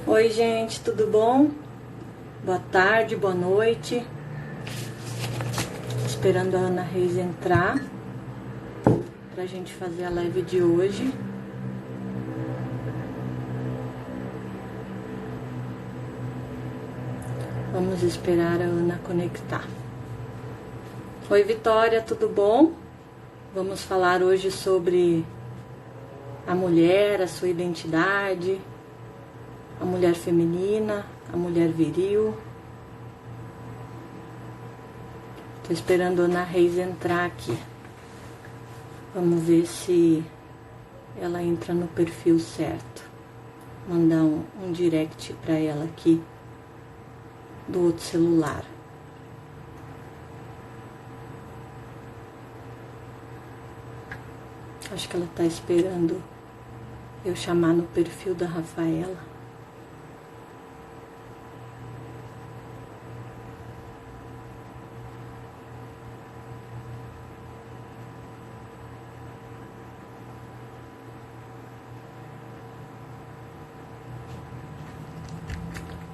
Oi, gente, tudo bom? Boa tarde, boa noite. Esperando a Ana Reis entrar pra gente fazer a live de hoje. Vamos esperar a Ana conectar. Oi, Vitória, tudo bom? Vamos falar hoje sobre a mulher, a sua identidade, a mulher feminina, a mulher viril. Tô esperando a Ana Reis entrar aqui. Vamos ver se ela entra no perfil certo. Mandar um direct para ela aqui do outro celular. Acho que ela tá esperando eu chamar no perfil da Rafaela.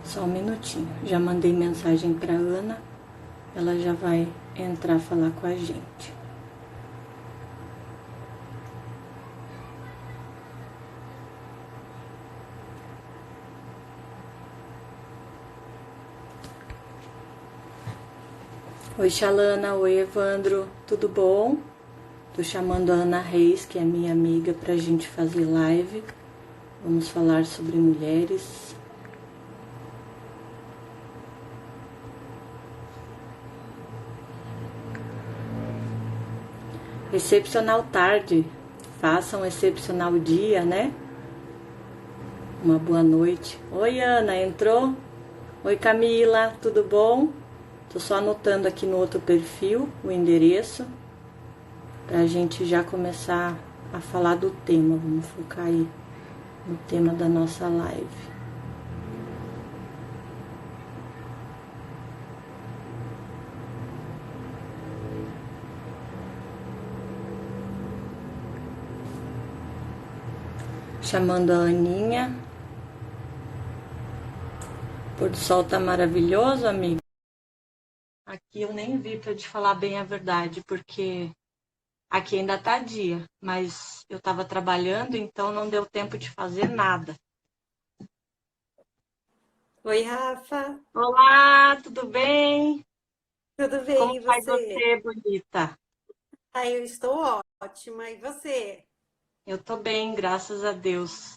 Só um minutinho. Já mandei mensagem para Ana. Ela já vai entrar falar com a gente. Oi, Xalana. Oi, Evandro. Tudo bom? Tô chamando a Ana Reis, que é minha amiga, pra gente fazer live. Vamos falar sobre mulheres. Excepcional tarde. Faça um excepcional dia, né? Uma boa noite. Oi, Ana, entrou? Oi, Camila, tudo bom? Tô só anotando aqui no outro perfil o endereço pra gente já começar a falar do tema. Vamos focar aí no tema da nossa live. Chamando a Aninha. O pôr do sol tá maravilhoso, amigo. Aqui eu nem vi pra te falar bem a verdade, porque aqui ainda tá dia, mas eu tava trabalhando, então não deu tempo de fazer nada. Oi, Rafa. Olá, tudo bem? Tudo Como bem, e vai você? você, bonita? Eu estou ótima. E você? Eu tô bem, graças a Deus.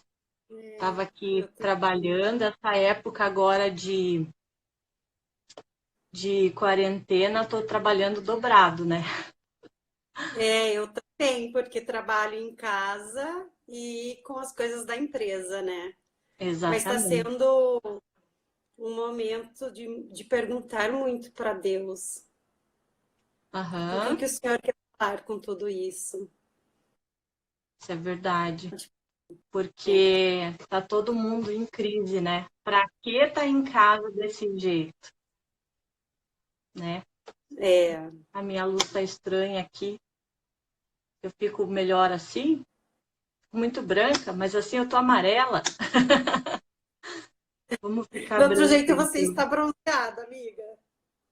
Tava aqui Eu também. trabalhando, essa época agora de quarentena, tô trabalhando dobrado, né? Eu também, porque trabalho em casa e com as coisas da empresa, né? Mas está Exatamente. sendo um momento de perguntar muito para Deus. O que Aham, que o Senhor quer falar com tudo isso? isso é verdade. Porque tá todo mundo em crise, né? Pra que tá em casa desse jeito, né? É, A minha luz tá estranha aqui. Eu fico melhor assim, muito branca, mas assim eu tô amarela. Vamos ficar do outro branca jeito você então. está bronzeada, amiga.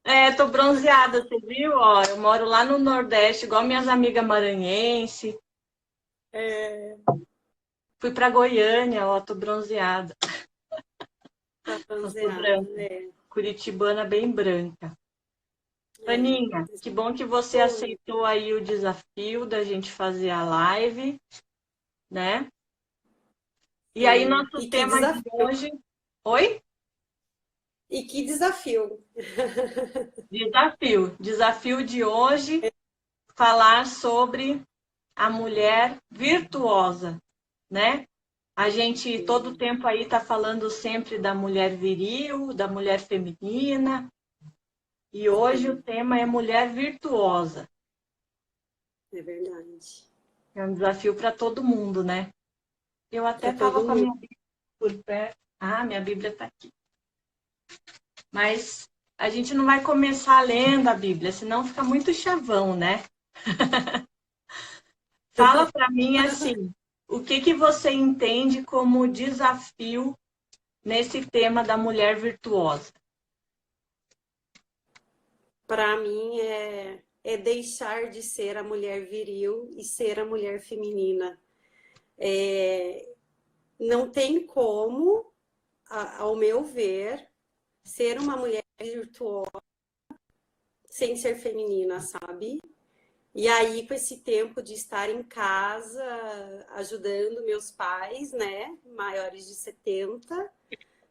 É, tô bronzeada, você viu? Ó, eu moro lá no Nordeste, igual minhas amigas maranhense. É, Fui pra Goiânia, ó, tô bronzeada. tá Eu tô bronzeada. branca, curitibana bem branca. É. Aninha, que bom que você Oi. aceitou aí o desafio da gente fazer a live, né? E aí, Sim. nosso E que tema de desafio. hoje. Oi? E que desafio. Desafio. Desafio de hoje, falar sobre a mulher virtuosa, né? A gente todo tempo aí tá falando sempre da mulher viril, da mulher feminina, e hoje o Sim, tema é mulher virtuosa. é verdade. É um desafio para todo mundo, né? Eu até Para tava todo com a mundo. minha Bíblia por perto. Ah, minha Bíblia tá aqui. Mas a gente não vai começar lendo a Bíblia, senão fica muito chavão, né? Fala para mim assim, o que que você entende como desafio nesse tema da mulher virtuosa? Para mim é deixar de ser a mulher viril e ser a mulher feminina. Não tem como, ao meu ver, ser uma mulher virtuosa sem ser feminina, sabe? E aí, com esse tempo de estar em casa, ajudando meus pais, né, maiores de 70,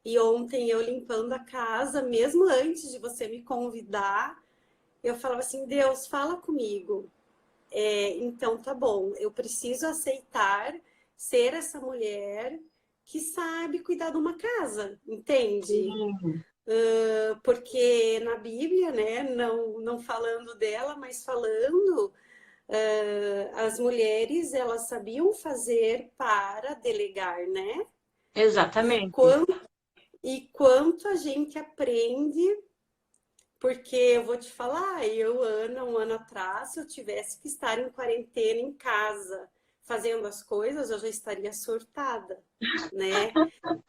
e ontem eu limpando a casa, mesmo antes de você me convidar, eu falava assim, Deus, fala comigo. Então, tá bom, eu preciso aceitar ser essa mulher que sabe cuidar de uma casa, entende? Sim. Porque na Bíblia, né, não falando dela, mas falando, as mulheres, elas sabiam fazer para delegar, né? E Exatamente. quanto, e quanto a gente aprende, porque eu vou te falar, eu, Ana, um ano atrás, se eu tivesse que estar em quarentena em casa, fazendo as coisas, eu já estaria surtada, né?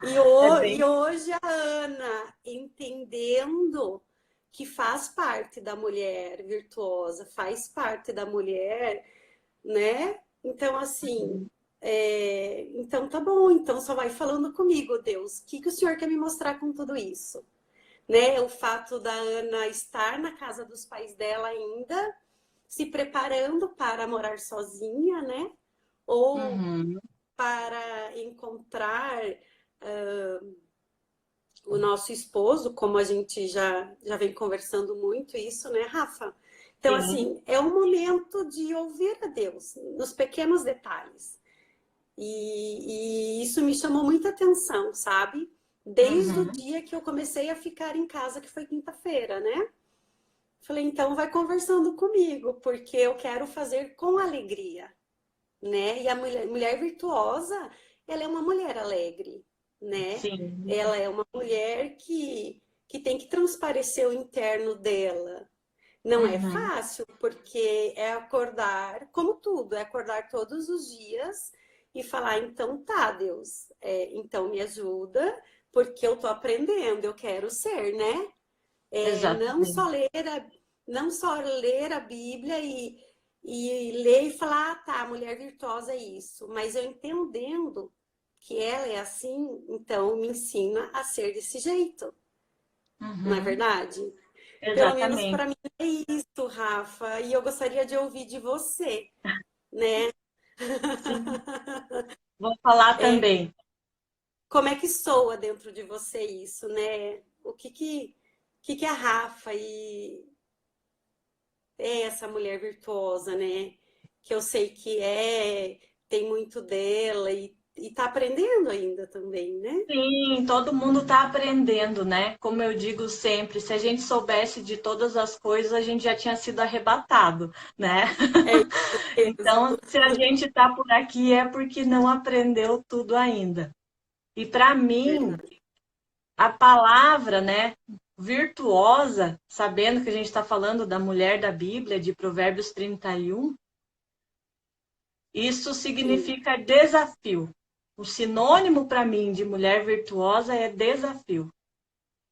É E bem. hoje a Ana, entendendo que faz parte da mulher virtuosa, faz parte da mulher, né? Então, assim, então tá bom, então só vai falando comigo, Deus. O que que o Senhor quer me mostrar com tudo isso? Né? O fato da Ana estar na casa dos pais dela ainda, se preparando para morar sozinha, né? Ou Uhum. para encontrar o nosso esposo, como a gente já vem conversando muito isso, né, Rafa? Então, Sim. assim, é um momento de ouvir a Deus nos pequenos detalhes. E isso me chamou muita atenção, sabe? Desde o Uhum. dia que eu comecei a ficar em casa, que foi quinta-feira, né? Falei, então vai conversando comigo, porque eu quero fazer com alegria, né? E a mulher virtuosa, ela é uma mulher alegre, né? Sim. Ela é uma mulher que tem que transparecer o interno dela. Não é Uhum. fácil, porque é acordar, como tudo, é acordar todos os dias e falar, então tá, Deus, então me ajuda, porque eu tô aprendendo, eu quero ser, né? Não só Exatamente. ler não só ler a Bíblia e ler e falar, ah, tá, mulher virtuosa é isso, mas eu entendendo que ela é assim, então me ensina a ser desse jeito, não é Uhum. verdade? Pelo menos Exatamente. para mim é isso, Rafa, e eu gostaria de ouvir de você, né? Sim. Vou falar É, também. como é que soa dentro de você isso, né? O que que a Rafa é essa mulher virtuosa, né? Que eu sei que tem muito dela e tá aprendendo ainda também, né? Sim, todo mundo está aprendendo, né? Como eu digo sempre, se a gente soubesse de todas as coisas, a gente já tinha sido arrebatado, né? É isso Então, mesmo. se a gente está por aqui é porque não aprendeu tudo ainda. E para mim, Verdade. a palavra, né, virtuosa, sabendo que a gente está falando da mulher da Bíblia, de Provérbios 31, isso Sim. significa desafio. O sinônimo para mim de mulher virtuosa é desafio,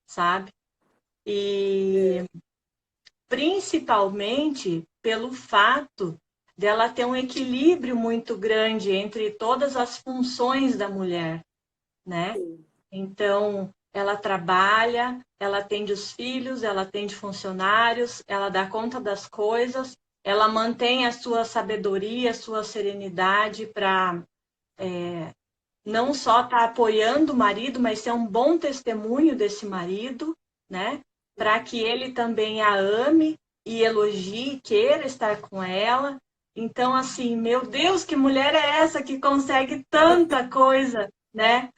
sabe? E principalmente pelo fato dela ter um equilíbrio muito grande entre todas as funções da mulher, né? Sim. Então, ela trabalha, ela atende os filhos, ela atende funcionários, ela dá conta das coisas, ela mantém a sua sabedoria, a sua serenidade para não só estar apoiando o marido, mas ser um bom testemunho desse marido, né? Para que ele também a ame e elogie, queira estar com ela. Então, assim, meu Deus, que mulher é essa que consegue tanta coisa, né?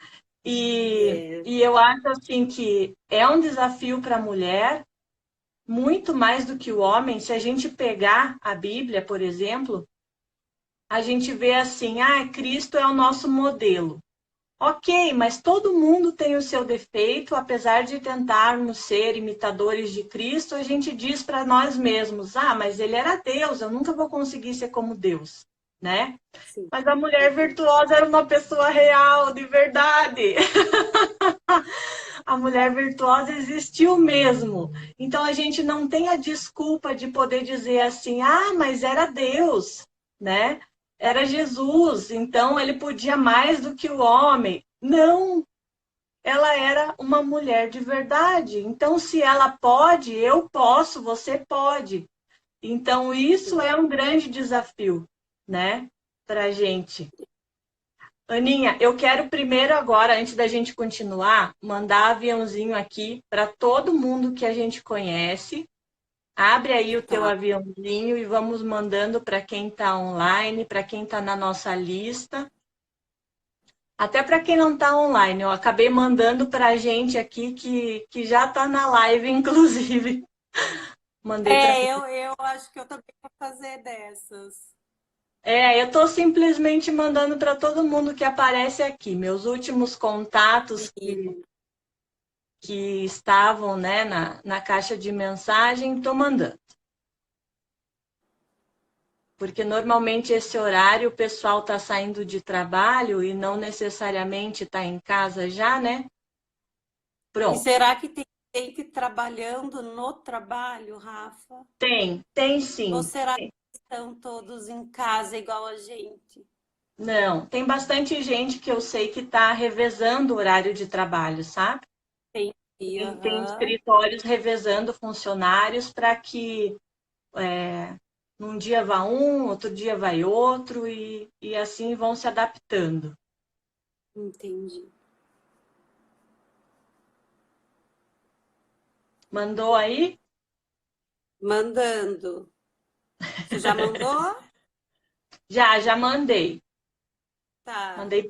É, E eu acho assim que é um desafio para a mulher, muito mais do que o homem. Se a gente pegar a Bíblia, por exemplo, a gente vê assim, ah, Cristo é o nosso modelo. Ok, mas todo mundo tem o seu defeito, apesar de tentarmos ser imitadores de Cristo, a gente diz para nós mesmos, ah, mas ele era Deus, eu nunca vou conseguir ser como Deus, né? sim. Mas a mulher virtuosa era uma pessoa real, de verdade. A mulher virtuosa existiu mesmo. Então a gente não tem a desculpa de poder dizer assim, ah, mas era Deus, né? Era Jesus, então ele podia mais do que o homem. Não, ela era uma mulher de verdade. Então, se ela pode, eu posso, você pode. Então, isso é um grande desafio, né, para a gente. Aninha, eu quero primeiro agora, antes da gente continuar, mandar aviãozinho aqui para todo mundo que a gente conhece. Abre aí o teu Tá. aviãozinho e vamos mandando para quem está online, para quem está na nossa lista. Até para quem não está online, eu acabei mandando para a gente aqui que já está na live, inclusive. Mandei para. Eu acho que eu também vou fazer dessas. Eu estou simplesmente mandando para todo mundo que aparece aqui. Meus últimos contatos E que estavam, né, na caixa de mensagem, estou mandando. Porque normalmente esse horário o pessoal está saindo de trabalho e não necessariamente está em casa já, né? Pronto. será que tem gente trabalhando no trabalho, Rafa? Tem Ou sim. será que estão todos em casa igual a gente? Não, tem bastante gente que eu sei que está revezando o horário de trabalho, sabe? Entendi, Tem aham. escritórios revezando funcionários para que num dia vá um, outro dia vai outro e assim vão se adaptando. Entendi. Mandou aí? Mandando. Você já mandou? Já mandei. Tá, Mandei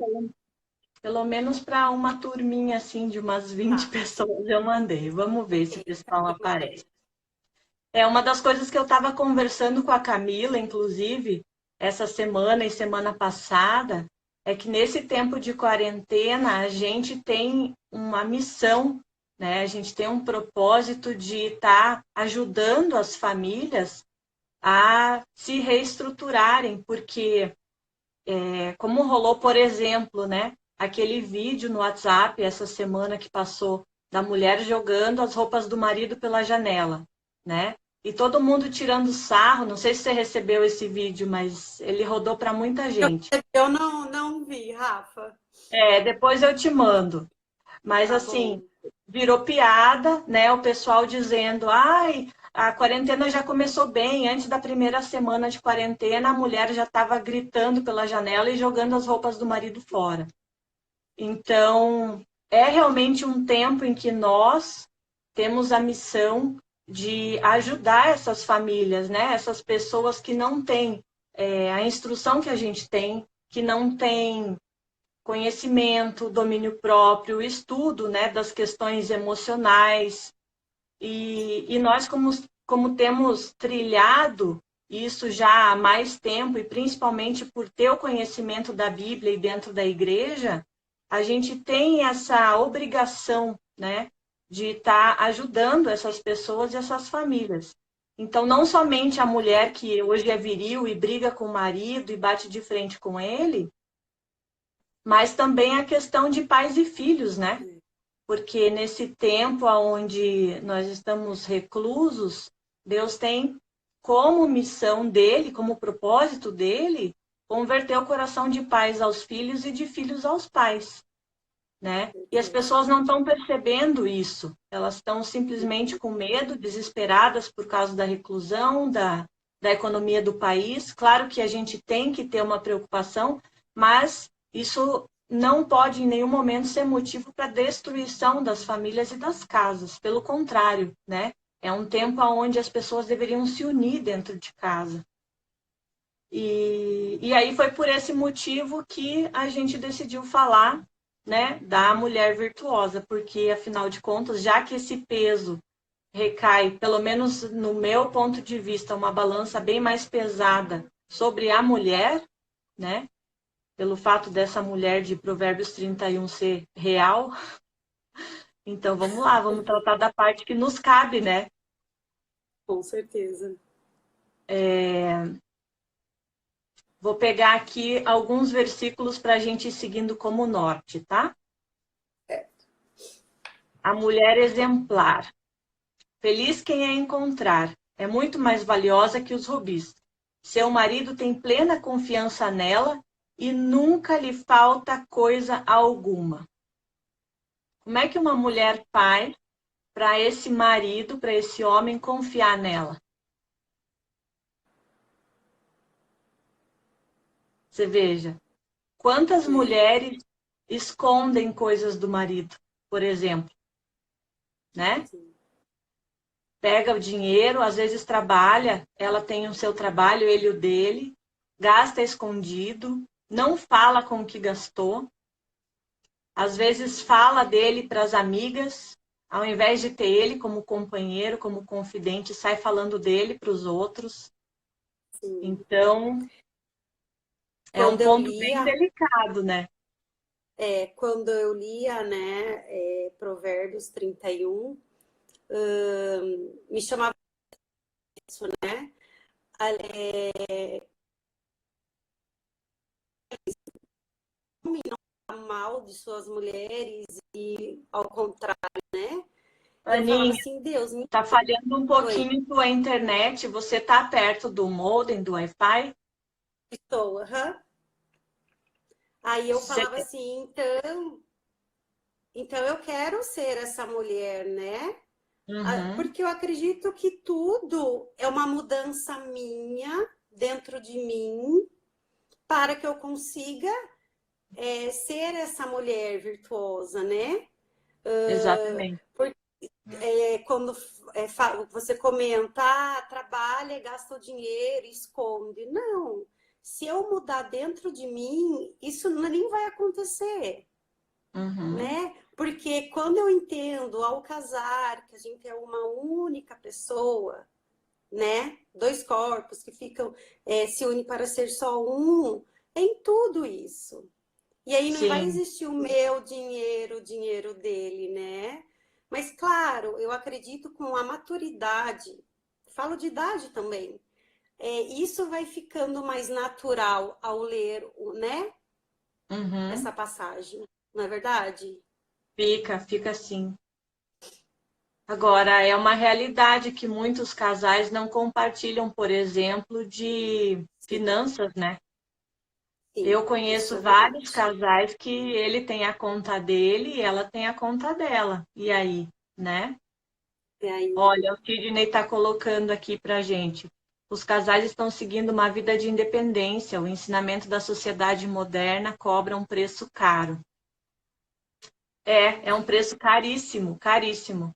pelo menos para uma turminha assim de umas 20 tá. pessoas eu mandei. Vamos ver se o Ok, pessoal manda. aparece. É uma das coisas que eu estava conversando com a Camila, inclusive, essa semana e semana passada, é que nesse tempo de quarentena a gente tem uma missão, né? A gente tem um propósito de estar ajudando as famílias a se reestruturarem, porque como rolou, por exemplo, né, aquele vídeo no WhatsApp essa semana que passou da mulher jogando as roupas do marido pela janela, né? E todo mundo tirando sarro. Não sei se você recebeu esse vídeo, mas ele rodou para muita gente. Eu não vi, Rafa. Depois eu te mando. Mas Tá assim, bom. virou piada, né? O pessoal dizendo, ai, a quarentena já começou bem, antes da primeira semana de quarentena, a mulher já estava gritando pela janela e jogando as roupas do marido fora. Então, é realmente um tempo em que nós temos a missão de ajudar essas famílias, né? Essas pessoas que não têm a instrução que a gente tem, que não têm conhecimento, domínio próprio, estudo, né, das questões emocionais. E nós, como temos trilhado isso já há mais tempo, e principalmente por ter o conhecimento da Bíblia e dentro da igreja, a gente tem essa obrigação, né, de estar ajudando essas pessoas e essas famílias. Então, não somente a mulher que hoje é viril e briga com o marido e bate de frente com ele, mas também a questão de pais e filhos, né? Porque nesse tempo onde nós estamos reclusos, Deus tem como missão dele, como propósito dele, converter o coração de pais aos filhos e de filhos aos pais, né? E as pessoas não estão percebendo isso. Elas estão simplesmente com medo, desesperadas por causa da reclusão, da economia do país. Claro que a gente tem que ter uma preocupação, mas isso não pode em nenhum momento ser motivo para destruição das famílias e das casas. Pelo contrário, né? É um tempo onde as pessoas deveriam se unir dentro de casa. E aí foi por esse motivo que a gente decidiu falar, né, da mulher virtuosa, porque afinal de contas, já que esse peso recai, pelo menos no meu ponto de vista, uma balança bem mais pesada sobre a mulher, né, pelo fato dessa mulher de Provérbios 31 ser real. Então vamos lá, vamos tratar da parte que nos cabe, né? Com certeza. Vou pegar aqui alguns versículos para a gente ir seguindo como norte, tá? A mulher exemplar. Feliz quem a encontrar. É muito mais valiosa que os rubis. Seu marido tem plena confiança nela e nunca lhe falta coisa alguma. Como é que uma mulher faz para esse marido, para esse homem confiar nela? Você veja, quantas É, mulheres escondem coisas do marido, por exemplo, né? sim, Pega o dinheiro, às vezes trabalha, ela tem o seu trabalho, ele o dele, gasta escondido, não fala com o que gastou, às vezes fala dele para as amigas, ao invés de ter ele como companheiro, como confidente, sai falando dele para os outros. sim. Então, é um Quando eu ponto bem lia, delicado, né? né, Provérbios 31, me chamava isso, né? Falar mal de suas mulheres e ao contrário, né? E eu falava Aninha, assim, Deus, me tá falhando um oi, pouquinho tua internet, você tá perto do modem, do Wi-Fi? estou, aham. Aí eu Você falava assim, então eu quero ser essa mulher, né? Uhum, Porque eu acredito que tudo é uma mudança minha dentro de mim para que eu consiga ser essa mulher virtuosa, né? exatamente. Porque quando você comenta, trabalha, gasta o dinheiro, esconde. Não. Se eu mudar dentro de mim, isso nem vai acontecer, Uhum, né? Porque quando eu entendo ao casar que a gente é uma única pessoa, né? Dois corpos que ficam se unem para ser só um, em tudo isso. E aí não vai sim, existir o meu dinheiro, o dinheiro dele, né? Mas claro, eu acredito com a maturidade, falo de idade também. Isso vai ficando mais natural ao ler, né? uhum, Essa passagem, não é verdade? fica assim. Agora, é uma realidade que muitos casais não compartilham, por exemplo, de Sim, finanças, né? sim, Eu isso conheço é vários verdade. casais que ele tem a conta dele e ela tem a conta dela. E aí, né? E aí, Olha, o Sidney está colocando aqui para gente. Os casais estão seguindo uma vida de independência. O ensinamento da sociedade moderna cobra um preço caro. É um preço caríssimo, caríssimo.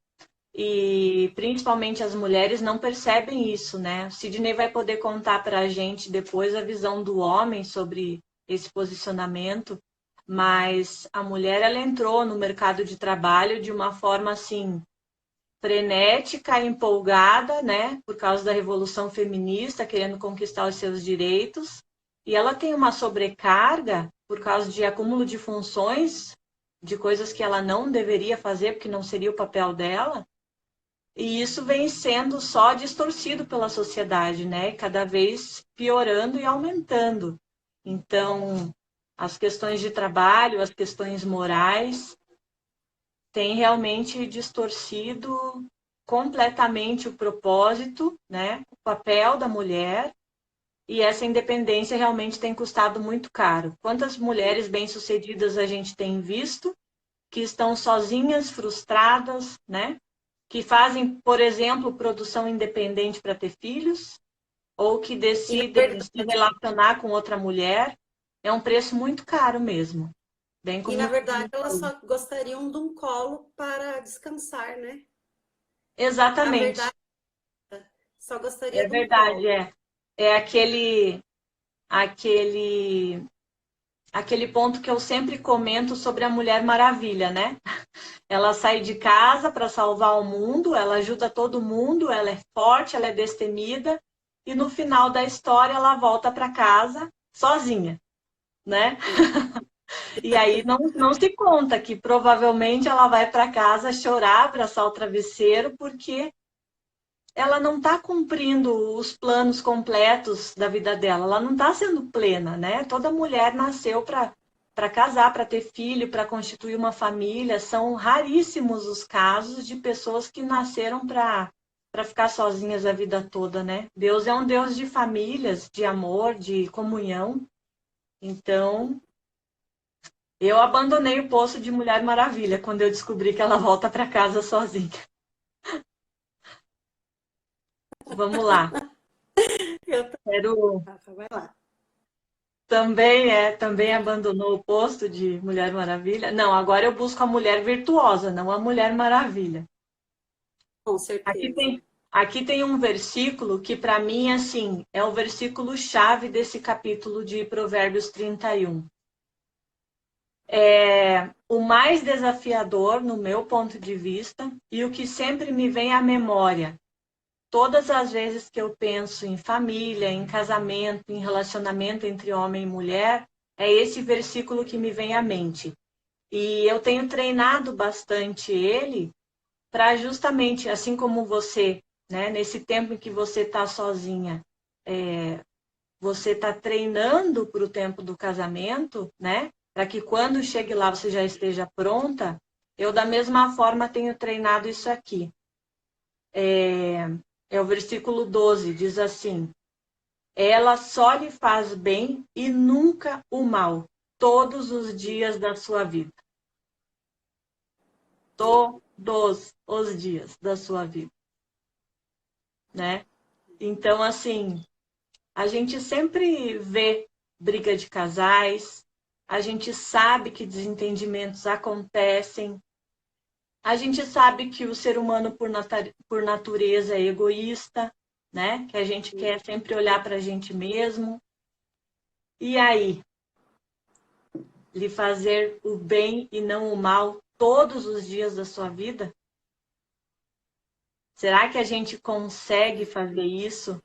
E principalmente as mulheres não percebem isso, né? O Sidney vai poder contar para a gente depois a visão do homem sobre esse posicionamento, mas a mulher ela entrou no mercado de trabalho de uma forma assim frenética, empolgada, né? Por causa da revolução feminista, querendo conquistar os seus direitos, e ela tem uma sobrecarga por causa de acúmulo de funções, de coisas que ela não deveria fazer porque não seria o papel dela. E isso vem sendo só distorcido pela sociedade, né? Cada vez piorando e aumentando. Então, as questões de trabalho, as questões morais, têm realmente distorcido completamente o propósito, né? O papel da mulher. E essa independência realmente tem custado muito caro. Quantas mulheres bem-sucedidas a gente tem visto que estão sozinhas, frustradas, né? Que fazem, por exemplo, produção independente para ter filhos, ou que e na decidem se verdade, relacionar com outra mulher, é um preço muito caro mesmo. Bem e na como verdade elas só gostariam de um colo para descansar, né? A exatamente, verdade, só gostaria é de um verdade, colo. é aquele aquele ponto que eu sempre comento sobre a Mulher Maravilha, né? Ela sai de casa para salvar o mundo, ela ajuda todo mundo, ela é forte, ela é destemida, e no final da história ela volta para casa sozinha, né? É. E aí não se conta que provavelmente ela vai para casa chorar, abraçar o travesseiro, porque ela não está cumprindo os planos completos da vida dela, ela não está sendo plena, né? Toda mulher nasceu para casar, para ter filho, para constituir uma família. São raríssimos os casos de pessoas que nasceram para ficar sozinhas a vida toda, né? Deus é um Deus de famílias, de amor, de comunhão. Então, eu abandonei o posto de Mulher Maravilha quando eu descobri que ela volta para casa sozinha. Vamos lá. Eu tô... Quero Rafa, vai lá. também abandonou o posto de Mulher Maravilha. Não, agora eu busco a mulher virtuosa, não a Mulher Maravilha. Com Aqui certeza. tem, aqui tem um versículo que para mim assim, é o versículo chave desse capítulo de Provérbios 31. É o mais desafiador no meu ponto de vista e o que sempre me vem à memória. Todas as vezes que eu penso em família, em casamento, em relacionamento entre homem e mulher, é esse versículo que me vem à mente. E eu tenho treinado bastante ele para justamente, assim como você, né, nesse tempo em que você está sozinha, você está treinando para o tempo do casamento, né, para que quando chegue lá você já esteja pronta. Eu, da mesma forma, tenho treinado isso aqui. É o versículo 12, diz assim: ela só lhe faz bem e nunca o mal, todos os dias da sua vida. Todos os dias da sua vida, né? Então, assim, a gente sempre vê briga de casais, a gente sabe que desentendimentos acontecem, a gente sabe que o ser humano, por natureza, é egoísta, né? Que a gente quer sempre olhar para a gente mesmo. E aí, lhe fazer o bem e não o mal todos os dias da sua vida? Será que a gente consegue fazer isso?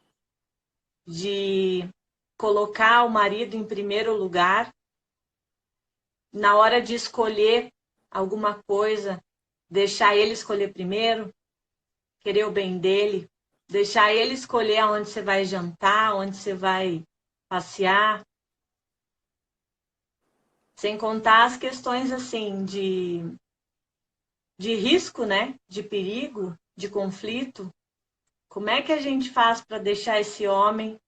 De colocar o marido em primeiro lugar, na hora de escolher alguma coisa, deixar ele escolher primeiro, querer o bem dele, deixar ele escolher aonde você vai jantar, onde você vai passear, sem contar as questões assim de risco, né? De perigo, de conflito. Como é que a gente faz para deixar esse homem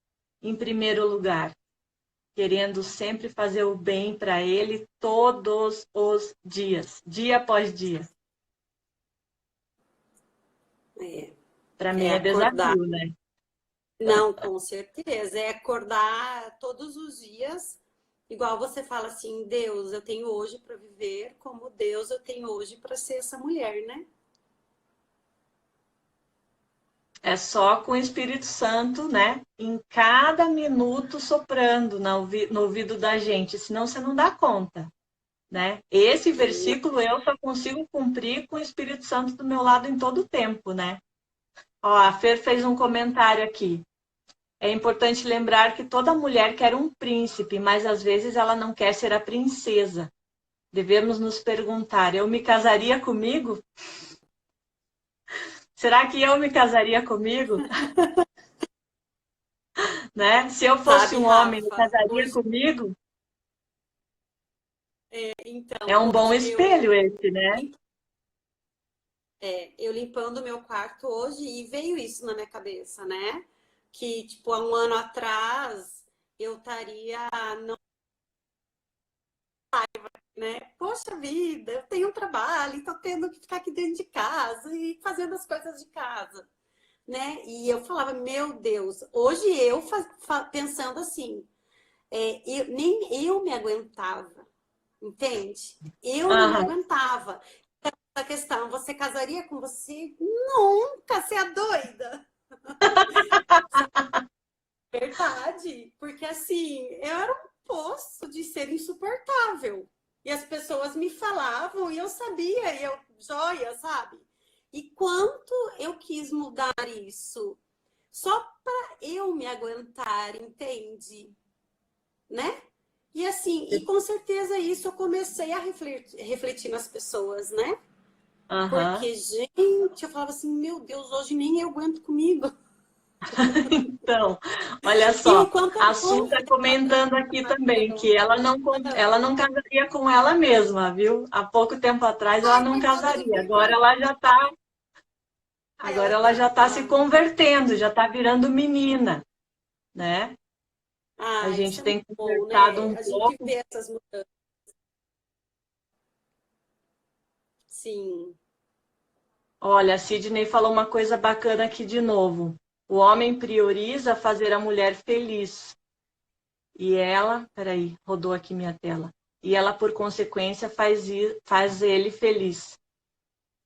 em primeiro lugar? Querendo sempre fazer o bem para ele todos os dias, dia após dia. É, Para mim é é acordar. desafio, né? Não, com certeza. É acordar todos os dias, igual você fala assim, Deus, eu tenho hoje para viver, como Deus eu tenho hoje para ser essa mulher, né? É só com o Espírito Santo, né? Em cada minuto soprando no ouvido da gente, senão você não dá conta, né? Esse versículo eu só consigo cumprir com o Espírito Santo do meu lado em todo o tempo, né? Ó, a Fer fez um comentário aqui. É importante lembrar que toda mulher quer um príncipe, mas às vezes ela não quer ser a princesa. Devemos nos perguntar: eu me casaria comigo? Será que eu me casaria comigo? Né? Se eu fosse Sabe, um homem, me Rafa, casaria hoje, comigo? É então, um bom hoje espelho esse, né? eu limpando o meu quarto hoje e veio isso na minha cabeça, né? Que, tipo, há um ano atrás eu estaria, né? Poxa vida, eu tenho um trabalho e tô tendo que ficar aqui dentro de casa e fazendo as coisas de casa, né? E eu falava, meu Deus, hoje eu pensando assim, nem eu me aguentava, entende? Eu não me Aham. aguentava. A questão, você casaria com você? Nunca, você é doida. Verdade, porque assim, eu era um poço de ser insuportável. E as pessoas me falavam e eu sabia, e eu, joia, sabe? E quanto eu quis mudar isso, só para eu me aguentar, entende? Né? E assim, e com certeza isso eu comecei a refletir nas pessoas, né? Aham. Porque, gente, eu falava assim, meu Deus, hoje nem eu aguento comigo. Então, olha E o só, quanto a amor Su está comentando aqui também que ela ah, não casaria com ela mesma, viu? Há pouco tempo atrás ela ai, não coitada do casaria. Vitor. Ai, Agora ela já está se ela convertendo, já está virando menina, né? A Ah, isso gente é tem muito bom, conversado né? um A gente pouco. vê essas mudanças. Sim. Olha, a Sidney falou uma coisa bacana aqui de novo. O homem prioriza fazer a mulher feliz. E ela, peraí, rodou aqui minha tela. E ela, por consequência, faz ele feliz.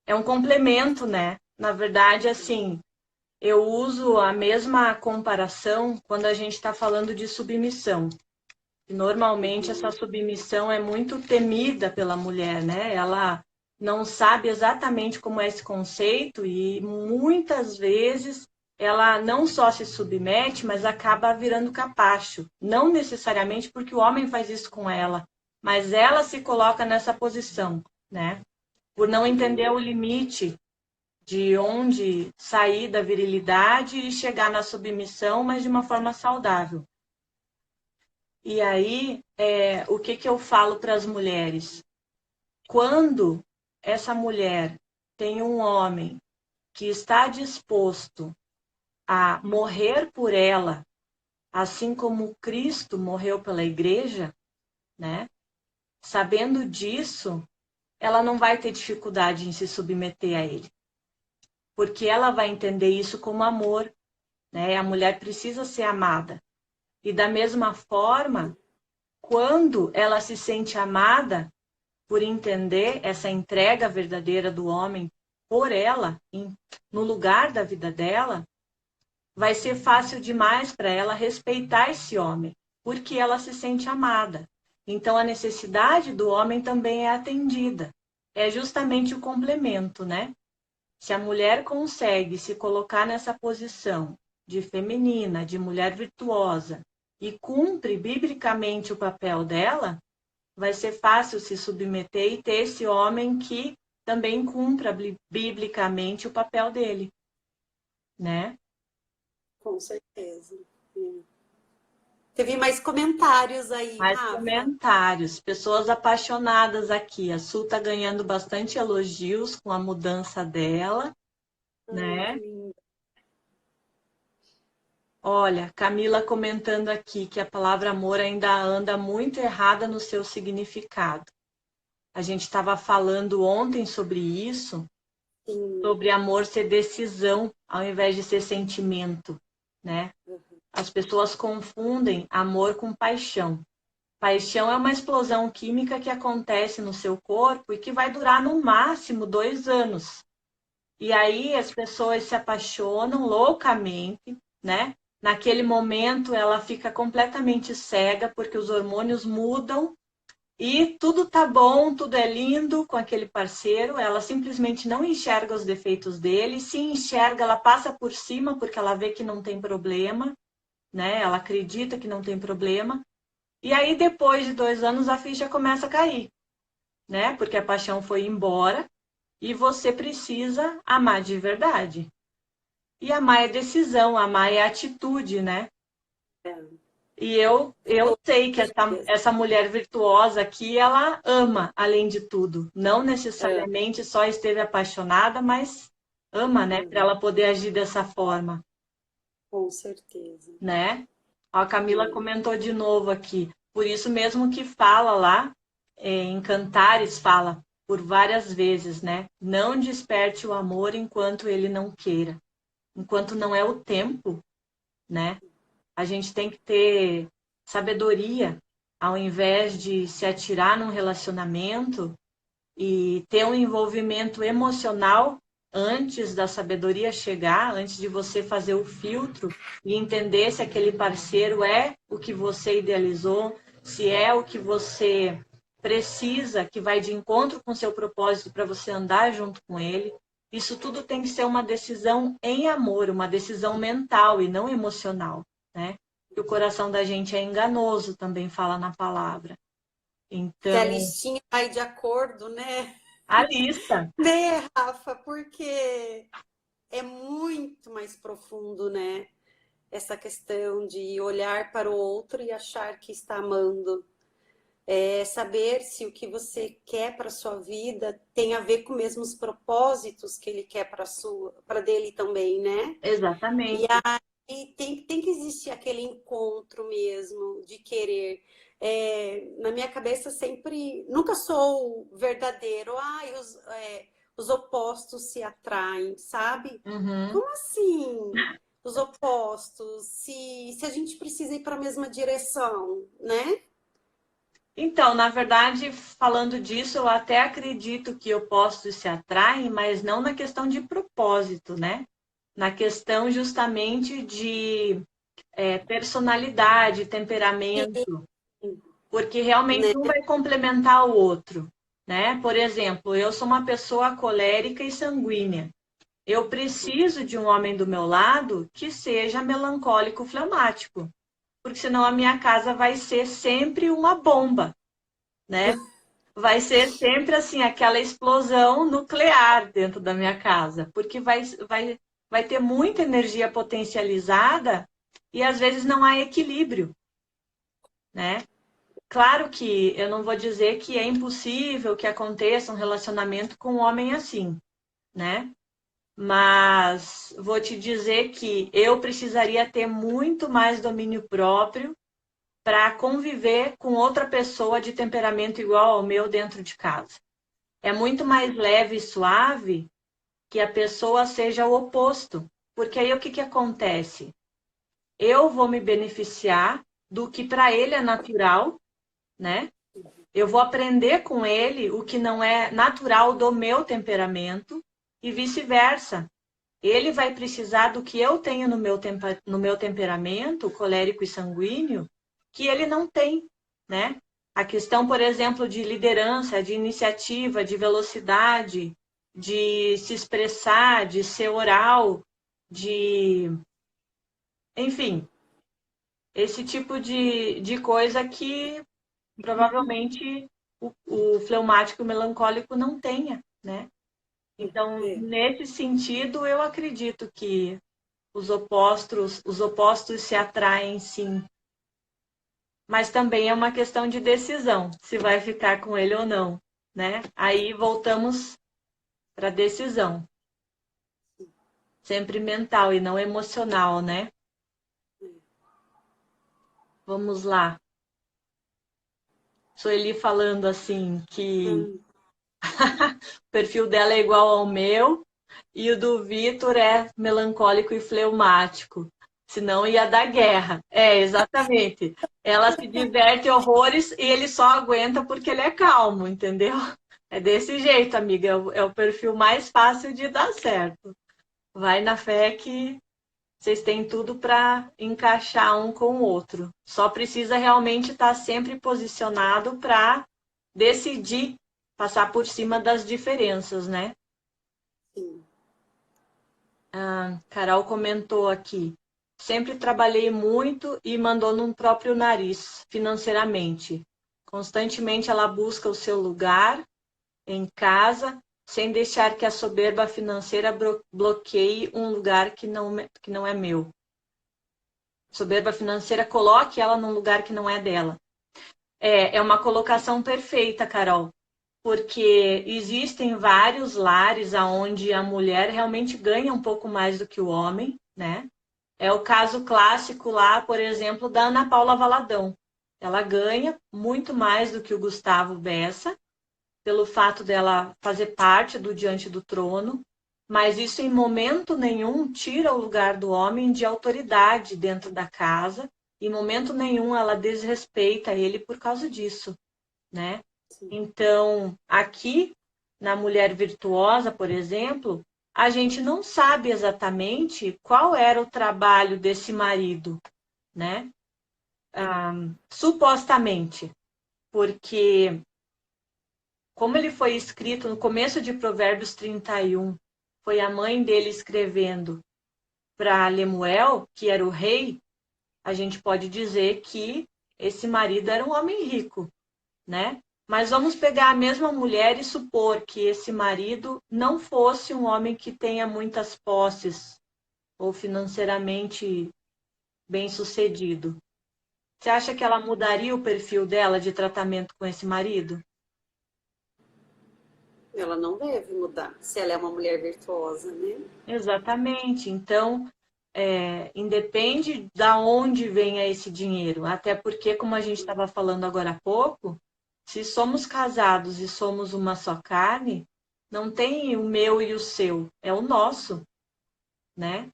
É um complemento, né? Na verdade, assim, eu uso a mesma comparação quando a gente está falando de submissão. E normalmente essa Uhum. submissão é muito temida pela mulher, né? Ela não sabe exatamente como é esse conceito e muitas vezes ela não só se submete, mas acaba virando capacho. Não necessariamente porque o homem faz isso com ela, mas ela se coloca nessa posição, né? Por não entender o limite de onde sair da virilidade e chegar na submissão, mas de uma forma saudável. E aí, o que eu falo para as mulheres? Quando essa mulher tem um homem que está disposto a morrer por ela, assim como Cristo morreu pela igreja, né? Sabendo disso, ela não vai ter dificuldade em se submeter a ele, porque ela vai entender isso como amor, né? A mulher precisa ser amada. E da mesma forma, quando ela se sente amada, por entender essa entrega verdadeira do homem por ela, no lugar da vida dela, vai ser fácil demais para ela respeitar esse homem, porque ela se sente amada. Então a necessidade do homem também é atendida. É justamente o complemento, né? Se a mulher consegue se colocar nessa posição de feminina, de mulher virtuosa, e cumpre biblicamente o papel dela, vai ser fácil se submeter e ter esse homem que também cumpra biblicamente o papel dele, né? Com certeza. É. Teve mais comentários aí, Mais Rafa. comentários, pessoas apaixonadas aqui. A Su tá ganhando bastante elogios com a mudança dela, Ai, que né? lindo. Olha, Camila comentando aqui que a palavra amor ainda anda muito errada no seu significado. A gente estava falando ontem sobre isso, Sim. sobre amor ser decisão ao invés de ser sentimento, né? As pessoas confundem amor com paixão. Paixão é uma explosão química que acontece no seu corpo e que vai durar no máximo 2 anos. E aí as pessoas se apaixonam loucamente, né? Naquele momento ela fica completamente cega porque os hormônios mudam e tudo tá bom, tudo é lindo com aquele parceiro, ela simplesmente não enxerga os defeitos dele, se enxerga, ela passa por cima porque ela vê que não tem problema, né? Ela acredita que não tem problema. E aí, depois de 2 anos, a ficha começa a cair, né? Porque a paixão foi embora e você precisa amar de verdade. E amar é decisão, amar é atitude, né? E eu Com sei que certeza. essa mulher virtuosa aqui, ela ama, além de tudo. Não É, necessariamente só esteve apaixonada, mas ama, né? Para é, ela poder agir dessa forma, com certeza. né? A Camila É. comentou de novo aqui. Por isso mesmo que fala lá, em Cantares, fala por várias vezes, né? Não desperte o amor enquanto ele não queira. Enquanto não é o tempo, né? A gente tem que ter sabedoria ao invés de se atirar num relacionamento e ter um envolvimento emocional antes da sabedoria chegar, antes de você fazer o filtro e entender se aquele parceiro é o que você idealizou, se é o que você precisa, que vai de encontro com o seu propósito para você andar junto com ele. Isso tudo tem que ser uma decisão em amor, uma decisão mental e não emocional, né? Que o coração da gente é enganoso, também fala na palavra. Que a Então, listinha vai de acordo, né? a lista. Né, Rafa? Porque é muito mais profundo, né? essa questão de olhar para o outro e achar que está amando. É saber se o que você quer para sua vida tem a ver com os mesmos propósitos que ele quer para dele também, né? E Exatamente. aí tem que existir aquele encontro mesmo de querer. Na minha cabeça sempre, nunca sou verdadeiro. Ai, os opostos se atraem, sabe? Uhum. Como assim? Os opostos, se a gente precisa ir para a mesma direção, né? Então, na verdade, falando disso, eu até acredito que opostos se atraem, mas não na questão de propósito, né? Na questão justamente de personalidade, temperamento, porque Né? realmente um vai complementar o outro, né? Por exemplo, eu sou uma pessoa colérica e sanguínea. Eu preciso de um homem do meu lado que seja melancólico, fleumático, porque senão a minha casa vai ser sempre uma bomba, né? Vai ser sempre assim aquela explosão nuclear dentro da minha casa, porque vai ter muita energia potencializada e às vezes não há equilíbrio, né? Claro que eu não vou dizer que é impossível que aconteça um relacionamento com um homem assim, né? Mas vou te dizer que eu precisaria ter muito mais domínio próprio para conviver com outra pessoa de temperamento igual ao meu dentro de casa. É muito mais leve e suave que a pessoa seja o oposto, porque aí o que acontece? Eu vou me beneficiar do que para ele é natural, né? Eu vou aprender com ele o que não é natural do meu temperamento e vice-versa. Ele vai precisar do que eu tenho no meu temperamento, colérico e sanguíneo, que ele não tem, né? A questão, por exemplo, de liderança, de iniciativa, de velocidade, de se expressar, de ser oral, de... Enfim, esse tipo de coisa que provavelmente o fleumático melancólico não tenha, né? Então, É, nesse sentido, eu acredito que os opostos se atraem, sim. Mas também é uma questão de decisão, se vai ficar com ele ou não, né? Aí voltamos para a decisão, sempre mental e não emocional, né? Vamos lá. Sueli falando assim que hum, o perfil dela é igual ao meu e o do Vitor é melancólico e fleumático. Senão ia dar guerra. É, exatamente. Ela se diverte horrores e ele só aguenta porque ele é calmo, entendeu? É desse jeito, amiga. É o perfil mais fácil de dar certo. Vai na fé que vocês têm tudo para encaixar um com o outro. Só precisa realmente estar sempre posicionado para decidir passar por cima das diferenças, né? sim. Carol comentou aqui. Sempre trabalhei muito e mandou no próprio nariz, financeiramente. Constantemente ela busca o seu lugar em casa, sem deixar que a soberba financeira bloqueie um lugar que não é meu. Soberba financeira coloque ela num lugar que não é dela. É uma colocação perfeita, Carol, porque existem vários lares onde a mulher realmente ganha um pouco mais do que o homem, né? É o caso clássico lá, por exemplo, da Ana Paula Valadão. Ela ganha muito mais do que o Gustavo Bessa, pelo fato dela fazer parte do Diante do Trono, mas isso em momento nenhum tira o lugar do homem de autoridade dentro da casa, em momento nenhum ela desrespeita ele por causa disso, né? Então, aqui na Mulher Virtuosa, por exemplo, a gente não sabe exatamente qual era o trabalho desse marido, né? Supostamente, porque como ele foi escrito no começo de Provérbios 31, foi a mãe dele escrevendo para Lemuel, que era o rei, a gente pode dizer que esse marido era um homem rico, né? Mas vamos pegar a mesma mulher e supor que esse marido não fosse um homem que tenha muitas posses ou financeiramente bem-sucedido. Você acha que ela mudaria o perfil dela de tratamento com esse marido? Ela não deve mudar, se ela é uma mulher virtuosa, né? Exatamente. Então, independe da onde venha esse dinheiro. Até porque, como a gente estava falando agora há pouco, se somos casados e somos uma só carne, não tem o meu e o seu, é o nosso, né?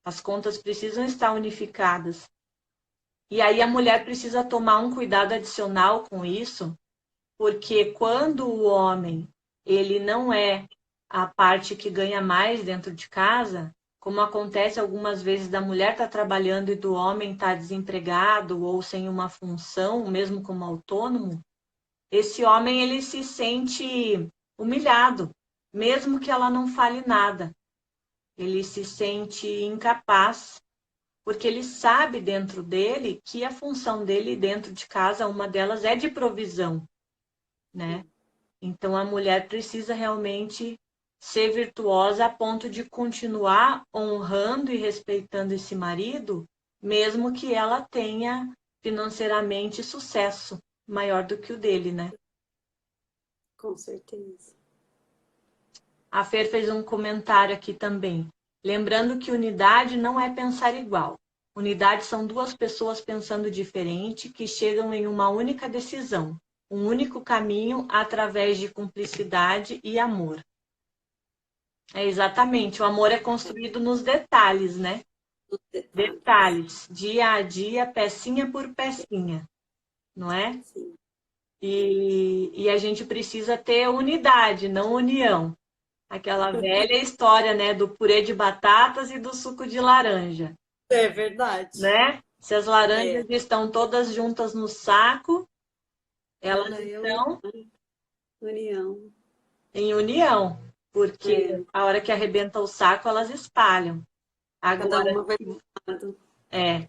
As contas precisam estar unificadas. E aí a mulher precisa tomar um cuidado adicional com isso, porque quando o homem, ele não é a parte que ganha mais dentro de casa, como acontece algumas vezes da mulher estar trabalhando e do homem estar desempregado ou sem uma função, mesmo como autônomo, esse homem ele se sente humilhado, mesmo que ela não fale nada. Ele se sente incapaz, porque ele sabe dentro dele que a função dele dentro de casa, uma delas é de provisão, né? Então a mulher precisa realmente ser virtuosa a ponto de continuar honrando e respeitando esse marido, mesmo que ela tenha financeiramente sucesso maior do que o dele, né? Com certeza. A Fer fez um comentário aqui também. Lembrando que unidade não é pensar igual. Unidade são duas pessoas pensando diferente que chegam em uma única decisão, um único caminho através de cumplicidade e amor. É exatamente, o amor é construído nos detalhes, né? Os detalhes. Detalhes, dia a dia, pecinha por pecinha, não é? Sim. E a gente precisa ter unidade, não união. Aquela velha história, né, do purê de batatas e do suco de laranja, É verdade. né? Se as laranjas É. estão todas juntas no saco, elas Ela é estão união. em união, porque É. a hora que arrebenta o saco, elas espalham. Cada Agora, uma vai para um lado.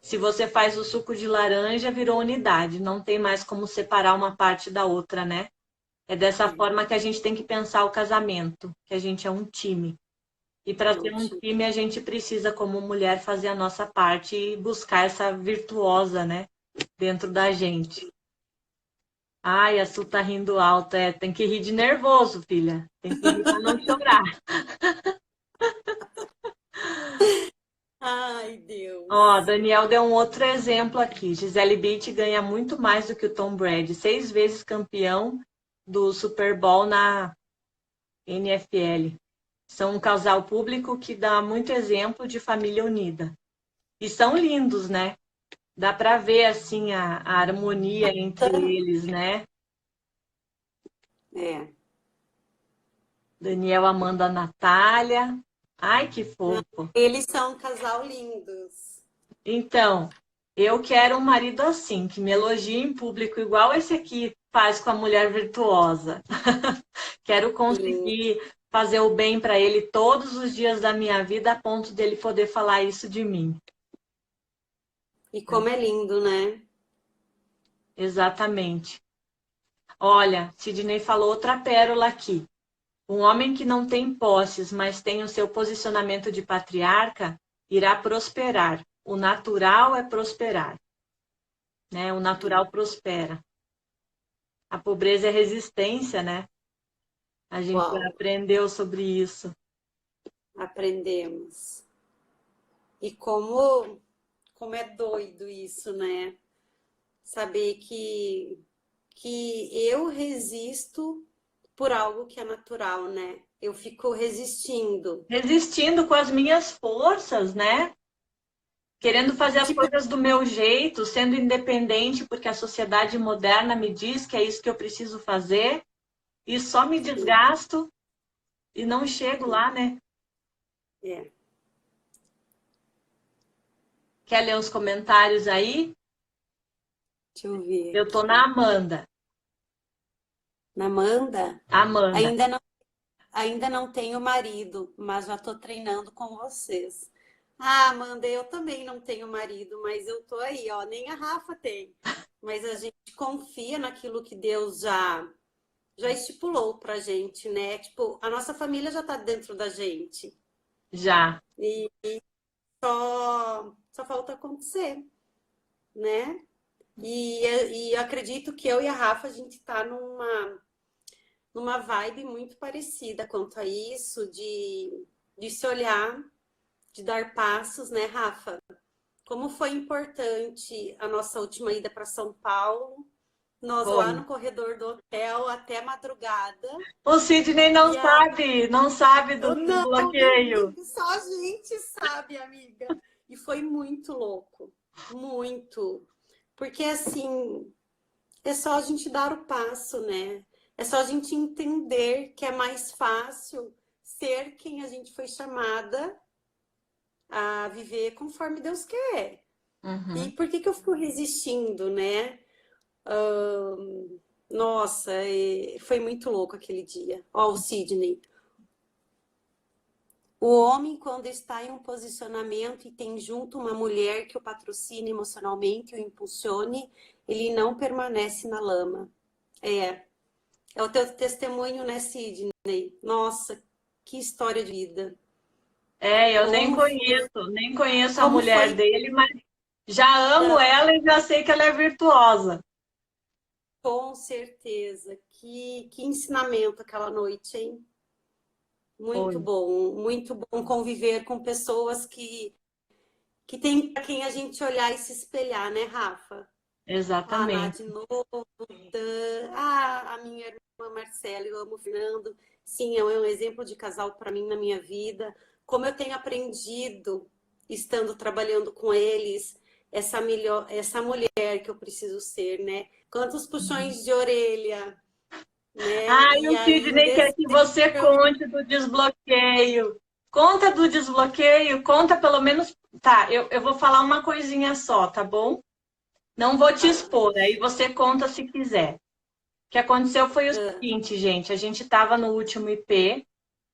se você faz o suco de laranja, virou unidade, não tem mais como separar uma parte da outra, né? É dessa forma que a gente tem que pensar o casamento, que a gente é um time. E para É ter um um time. time, a gente precisa, como mulher, fazer a nossa parte e buscar essa virtuosa, né? Dentro da gente. Ai, a Su tá rindo alto. Tem que rir de nervoso, filha. Tem que rir para não chorar. Ai, Ó, Deus. Daniel deu um outro exemplo aqui. Gisele Bündchen ganha muito mais do que o Tom Brady. 6 vezes campeão do Super Bowl na NFL. São um casal público que dá muito exemplo de família unida. E são lindos, né? Dá para ver assim a harmonia entre eles, né? É. Daniel amando a Natália. Ai, que fofo. Eles são um casal lindos. Então, eu quero um marido assim, que me elogie em público, igual esse aqui faz com a mulher virtuosa. Quero Sim. conseguir fazer o bem para ele todos os dias da minha vida, a ponto dele poder falar isso de mim. E como é lindo, né? Exatamente. Olha, Sidney falou outra pérola aqui. Um homem que não tem posses, mas tem o seu posicionamento de patriarca, irá prosperar. O natural é prosperar, né? O natural prospera. A pobreza é resistência, né? A gente Uau, aprendeu sobre isso. aprendemos. E como é doido isso, né? Saber que eu resisto por algo que é natural, né? Eu fico resistindo. Resistindo com as minhas forças, né? Querendo fazer as Tipo, coisas do meu jeito, sendo independente, porque a sociedade moderna me diz que é isso que eu preciso fazer, e só me desgasto e não chego lá, né? é, Quer ler os comentários aí? deixa eu ver Eu tô na aqui. Amanda. Na Amanda, Amanda. ainda não tenho marido, mas já tô treinando com vocês. Ah, Amanda, eu também não tenho marido, mas eu tô aí, ó. Nem a Rafa tem. Mas a gente confia naquilo que Deus já estipulou pra gente, né? Tipo, a nossa família já tá dentro da gente. Já. E só só falta acontecer, né? E eu acredito que eu e a Rafa, a gente tá numa vibe muito parecida quanto a isso, de se olhar, de dar passos, né, Rafa? Como foi importante a nossa última ida para São Paulo, nós lá Foi. no corredor do hotel até madrugada. O Sidney E a... não sabe do Eu não, desbloqueio. só a gente sabe, amiga. E foi muito louco, muito. Porque assim, é só a gente dar o passo, né? É só a gente entender que é mais fácil ser quem a gente foi chamada a viver conforme Deus quer. E Uhum. por que que eu fico resistindo, né? Nossa, foi muito louco aquele dia. Ó, o Sidney. O homem, quando está em um posicionamento e tem junto uma mulher que o patrocine emocionalmente, o impulsione, ele não permanece na lama. É o teu testemunho, né, Sidney? Nossa, que história de vida. Eu Como foi, nem conheço a como mulher foi, dele, mas já amo ela e já sei que ela é virtuosa. com certeza. Que ensinamento aquela noite, hein? Foi, Muito bom conviver com pessoas que tem para quem a gente olhar e se espelhar, né, Rafa? A Nath exatamente. de novo, Dan, a minha irmã Marcela, eu amo o Fernando. Sim, é um exemplo de casal para mim na minha vida. Como eu tenho aprendido, estando trabalhando com eles, essa mulher que eu preciso ser, né? Quantos puxões de orelha, né? Ai, E o aí, em Sidney quer que você dezembro, conte do desbloqueio. Conta do desbloqueio, conta pelo menos. Tá, eu vou falar uma coisinha só, tá bom? Não vou te fala. expor, aí você conta se quiser. O que aconteceu foi o seguinte, gente, a gente estava no último IP,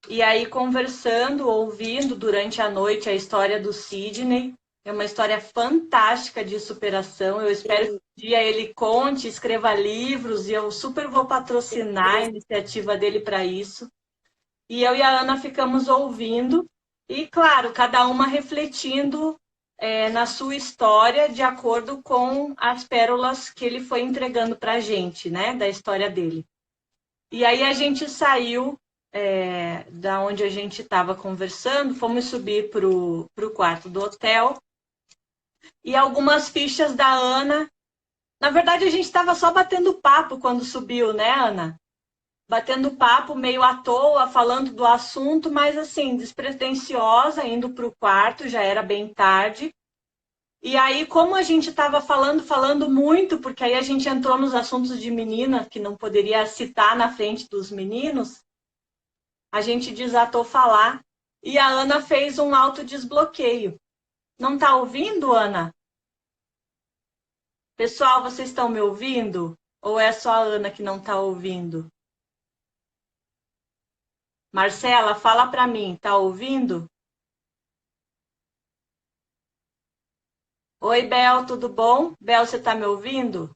e aí conversando, ouvindo durante a noite a história do Sidney. É uma história fantástica de superação. Eu espero que Sim, um dia ele conte, escreva livros, e eu super vou patrocinar a iniciativa dele para isso. E eu e a Ana ficamos ouvindo, e claro, cada uma refletindo na sua história de acordo com as pérolas que ele foi entregando para a gente, né, da história dele. E aí a gente saiu da onde a gente estava conversando, fomos subir para o quarto do hotel, e algumas fichas da Ana. Na verdade, a gente estava só batendo papo quando subiu, né, Ana? Batendo papo meio à toa, falando do assunto, mas assim, despretensiosa, indo para o quarto, já era bem tarde. E aí, como a gente estava falando muito, porque aí a gente entrou nos assuntos de menina, que não poderia citar na frente dos meninos, a gente desatou falar e a Ana fez um autodesbloqueio. Não está ouvindo, Ana? Pessoal, vocês estão me ouvindo? Ou é só a Ana que não está ouvindo? Marcela, fala para mim, tá ouvindo? Oi, Bel, tudo bom? Bel, você tá me ouvindo?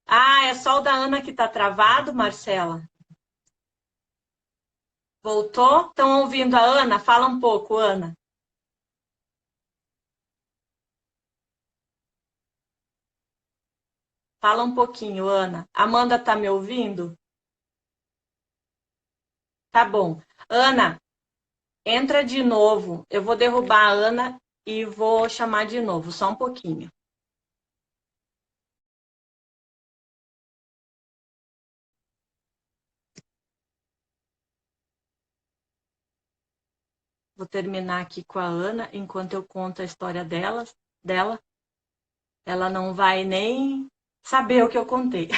Ah, é só o da Ana que tá travado, Marcela? Voltou? Estão ouvindo a Ana? Fala um pouco, Ana. Fala um pouquinho, Ana. Amanda tá me ouvindo? Tá bom. Ana, entra de novo. Eu vou derrubar a Ana e vou chamar de novo, só um pouquinho. Vou terminar aqui com a Ana enquanto eu conto a história dela. Ela não vai nem saber o que eu contei.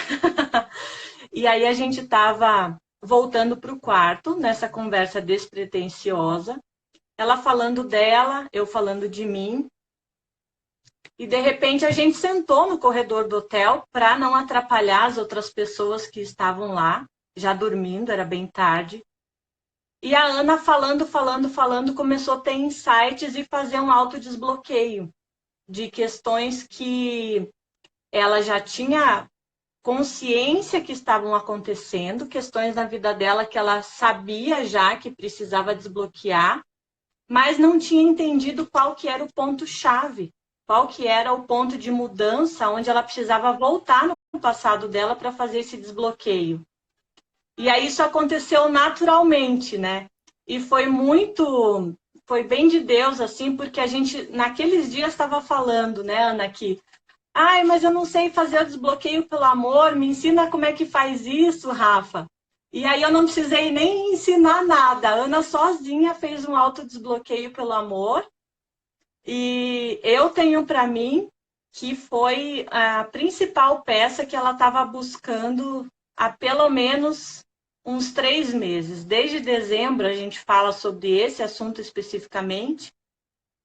E aí a gente estava voltando para o quarto, nessa conversa despretensiosa, ela falando dela, eu falando de mim, e de repente a gente sentou no corredor do hotel para não atrapalhar as outras pessoas que estavam lá, já dormindo, era bem tarde. E a Ana falando, começou a ter insights e fazer um autodesbloqueio de questões que ela já tinha consciência que estavam acontecendo, questões na vida dela que ela sabia já que precisava desbloquear, mas não tinha entendido qual que era o ponto-chave, qual que era o ponto de mudança onde ela precisava voltar no passado dela para fazer esse desbloqueio. E aí isso aconteceu naturalmente, né? E foi bem de Deus, assim, porque a gente, naqueles dias, estava falando, né, Ana, que, ai, mas eu não sei fazer o desbloqueio pelo amor, me ensina como é que faz isso, Rafa. E aí eu não precisei nem ensinar nada, a Ana sozinha fez um autodesbloqueio pelo amor, e eu tenho para mim que foi a principal peça que ela estava buscando há pelo menos uns 3 meses. Desde dezembro a gente fala sobre esse assunto especificamente,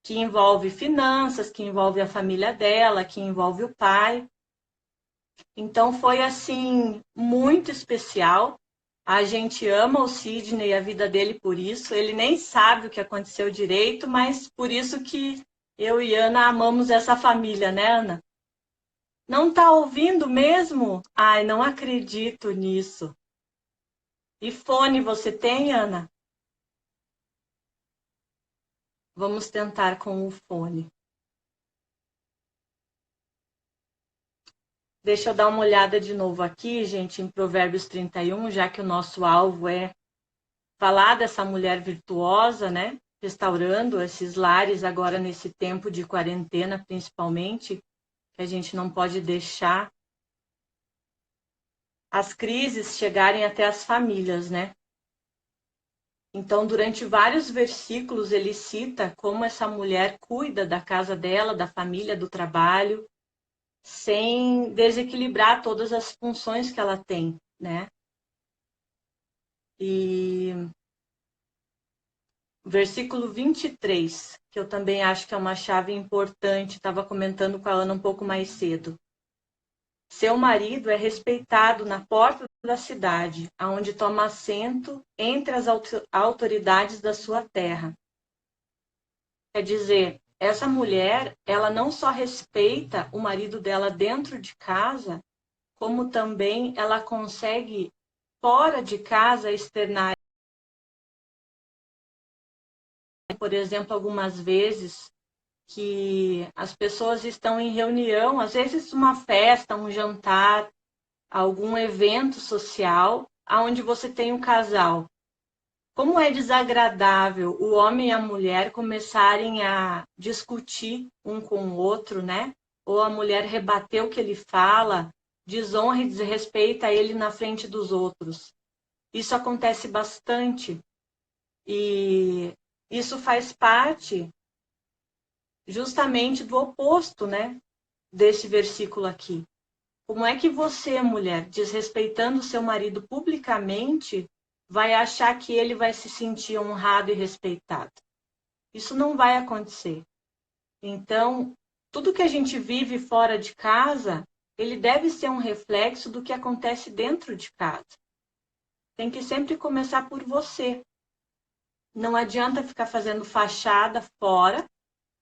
que envolve finanças, que envolve a família dela, que envolve o pai. Então foi assim muito especial. A gente ama o Sidney e a vida dele por isso. Ele nem sabe o que aconteceu direito, mas por isso que eu e Ana amamos essa família, né, Ana? Não tá ouvindo mesmo? Ai, não acredito nisso. E fone você tem, Ana? Vamos tentar com o fone. Deixa eu dar uma olhada de novo aqui, gente, em Provérbios 31, já que o nosso alvo é falar dessa mulher virtuosa, né? Restaurando esses lares agora nesse tempo de quarentena, principalmente, que a gente não pode deixar as crises chegarem até as famílias, né? Então, durante vários versículos, ele cita como essa mulher cuida da casa dela, da família, do trabalho, sem desequilibrar todas as funções que ela tem, né? E versículo 23, que eu também acho que é uma chave importante, estava comentando com a Ana um pouco mais cedo. Seu marido é respeitado na porta da cidade, aonde toma assento entre as autoridades da sua terra. Quer dizer, essa mulher, ela não só respeita o marido dela dentro de casa, como também ela consegue, fora de casa, externar. Por exemplo, algumas vezes que as pessoas estão em reunião, às vezes uma festa, um jantar, algum evento social, onde você tem um casal. Como é desagradável o homem e a mulher começarem a discutir um com o outro, né? Ou a mulher rebater o que ele fala, desonra e desrespeita ele na frente dos outros. Isso acontece bastante e isso faz parte justamente do oposto, né? Desse versículo aqui. Como é que você, mulher, desrespeitando seu marido publicamente, vai achar que ele vai se sentir honrado e respeitado? Isso não vai acontecer. Então, tudo que a gente vive fora de casa, ele deve ser um reflexo do que acontece dentro de casa. Tem que sempre começar por você. Não adianta ficar fazendo fachada fora,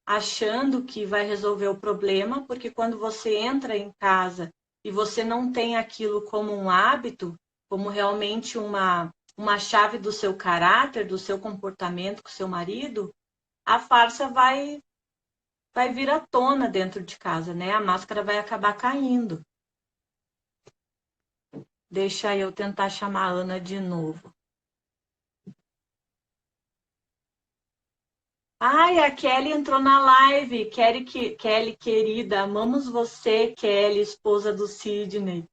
achando que vai resolver o problema, porque quando você entra em casa e você não tem aquilo como um hábito, como realmente uma chave do seu caráter, do seu comportamento com seu marido, a farsa vai vir à tona dentro de casa, né? A máscara vai acabar caindo. Deixa eu tentar chamar a Ana de novo. Ai, a Kelly entrou na live. Kelly, querida, amamos você, Kelly, esposa do Sidney.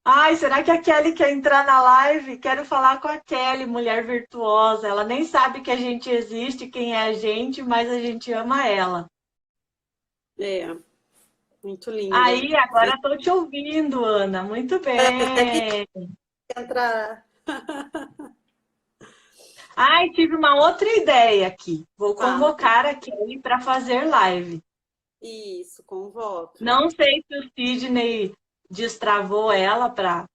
Ai, será que a Kelly quer entrar na live? Quero falar com a Kelly, mulher virtuosa. Ela nem sabe que a gente existe, quem é a gente, mas a gente ama ela. É, muito linda. Aí, agora estou te ouvindo, Ana. Muito bem. Entrar. Ai, tive uma outra ideia aqui. Vou convocar a Kelly para fazer live. Isso, convoco. Não sei se o Sidney destravou ela para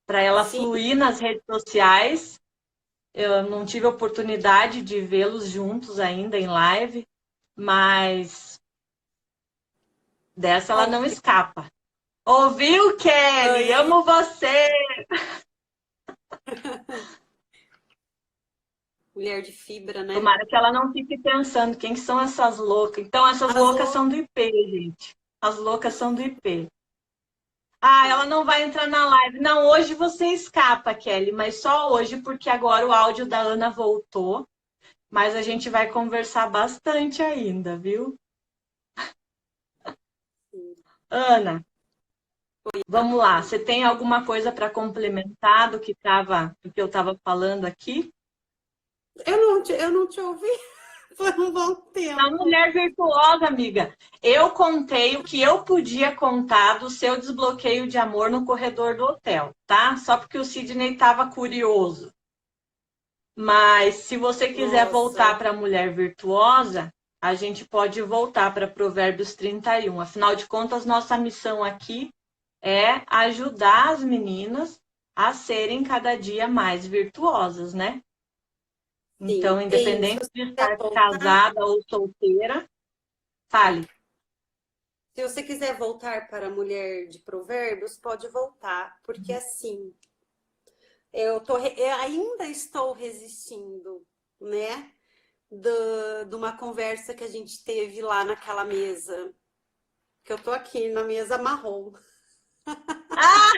ela fluir nas redes sociais. Eu não tive a oportunidade de vê-los juntos ainda em live, mas dessa ela não escapa. Ouviu, Kelly? Oi. Amo você! Mulher de fibra, né? Tomara que ela não fique pensando quem são essas loucas. Então, essas As loucas loucas. são do IP, gente. As loucas são do IP. Ah, ela não vai entrar na live. Não, hoje você escapa, Kelly, mas só hoje, porque agora o áudio da Ana voltou. Mas a gente vai conversar bastante ainda, viu? Ana, vamos lá. Você tem alguma coisa para complementar do que eu estava falando aqui? Eu não te ouvi por um bom A tempo. mulher virtuosa, amiga. Eu contei o que eu podia contar do seu desbloqueio de amor no corredor do hotel, tá? Só porque o Sidney estava curioso. Mas se você quiser voltar Nossa, para a mulher virtuosa, a gente pode voltar para Provérbios 31. Afinal de contas, nossa missão aqui é ajudar as meninas a serem cada dia mais virtuosas, né? sim. Então, Ei, se independente você de quiser estar voltar, casada ou solteira, fale. se você quiser voltar para a mulher de Provérbios, pode voltar, porque assim, eu ainda estou resistindo, né? De uma conversa que a gente teve lá naquela mesa, que eu tô aqui na mesa marrom. Ah,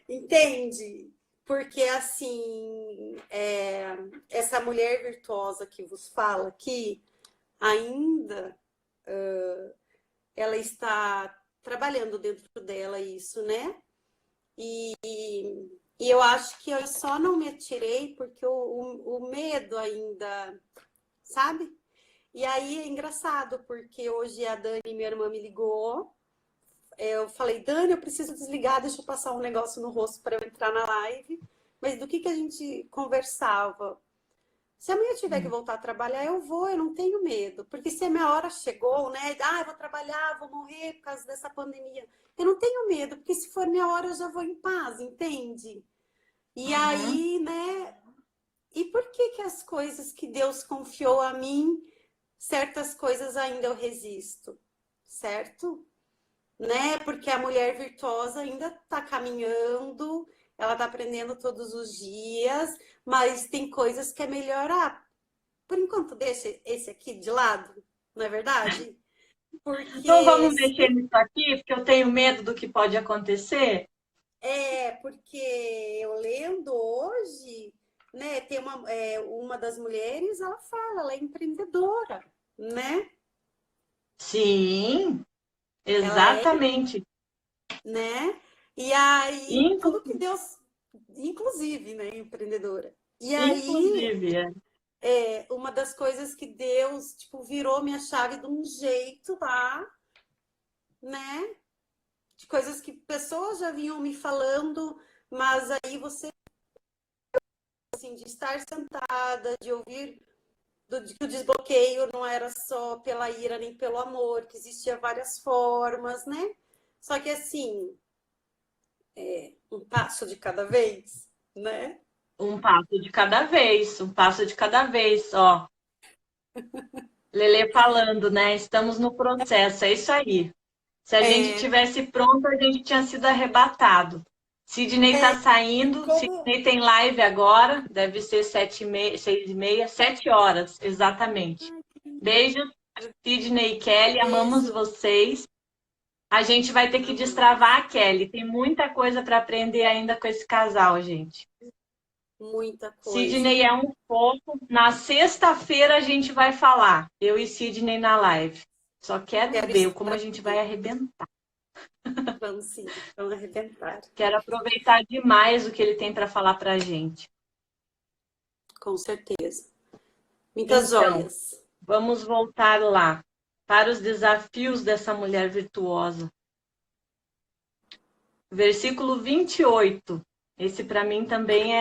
Entende? Porque assim, essa mulher virtuosa que vos fala aqui, ainda ela está trabalhando dentro dela isso, né? E, e eu acho que eu só não me atirei porque o medo ainda, sabe? E aí é engraçado, porque hoje a Dani, minha irmã, me ligou. Eu falei, Dani, eu preciso desligar, deixa eu passar um negócio no rosto para eu entrar na live. Mas do que a gente conversava? Se amanhã eu tiver que voltar a trabalhar, eu não tenho medo. Porque se a minha hora chegou, né? Eu vou trabalhar, vou morrer por causa dessa pandemia. Eu não tenho medo, porque se for minha hora, eu já vou em paz, entende? E uhum. aí, né? E por que que as coisas que Deus confiou a mim, certas coisas ainda eu resisto, certo? Né? Porque a mulher virtuosa ainda está caminhando, ela está aprendendo todos os dias, mas tem coisas que é melhorar. Por enquanto, deixa esse aqui de lado, não é verdade? Não Porque vamos mexer nisso aqui, porque eu tenho medo do que pode acontecer. porque eu lendo hoje, né, tem uma das mulheres, ela fala, ela é empreendedora, né? Sim, Ela é, exatamente. né? E aí, tudo que Inclu- Deus, inclusive, né, empreendedora. E aí, Inclusive, é. uma das coisas que Deus, tipo, virou minha chave de um jeito lá, né? De coisas que pessoas já vinham me falando, mas aí você, assim, de estar sentada, de ouvir de que o desbloqueio não era só pela ira nem pelo amor, que existia várias formas, né? Só que assim, um passo de cada vez, né? Um passo de cada vez, um passo de cada vez, ó. Lele falando, né? Estamos no processo, é isso aí. Se a gente É, tivesse pronto, a gente tinha sido arrebatado. Sidney tá e saindo, como Sidney tem live agora, deve ser 7h30, 6h30, 7 horas, exatamente. Beijos, Sidney e Kelly, amamos beijo, vocês. A gente vai ter que destravar a Kelly. Tem muita coisa para aprender ainda com esse casal, gente. muita coisa. Sidney é um fofo. Na sexta-feira a gente vai falar. Eu e Sidney na live. Só quero Quero ver como estar a gente vai aqui. arrebentar. Vamos sim, vamos arrebentar, Quero aproveitar demais o que ele tem para falar para a gente. com certeza. Muitas Então, joias. vamos voltar lá para os desafios dessa mulher virtuosa. Versículo 28. Esse para mim também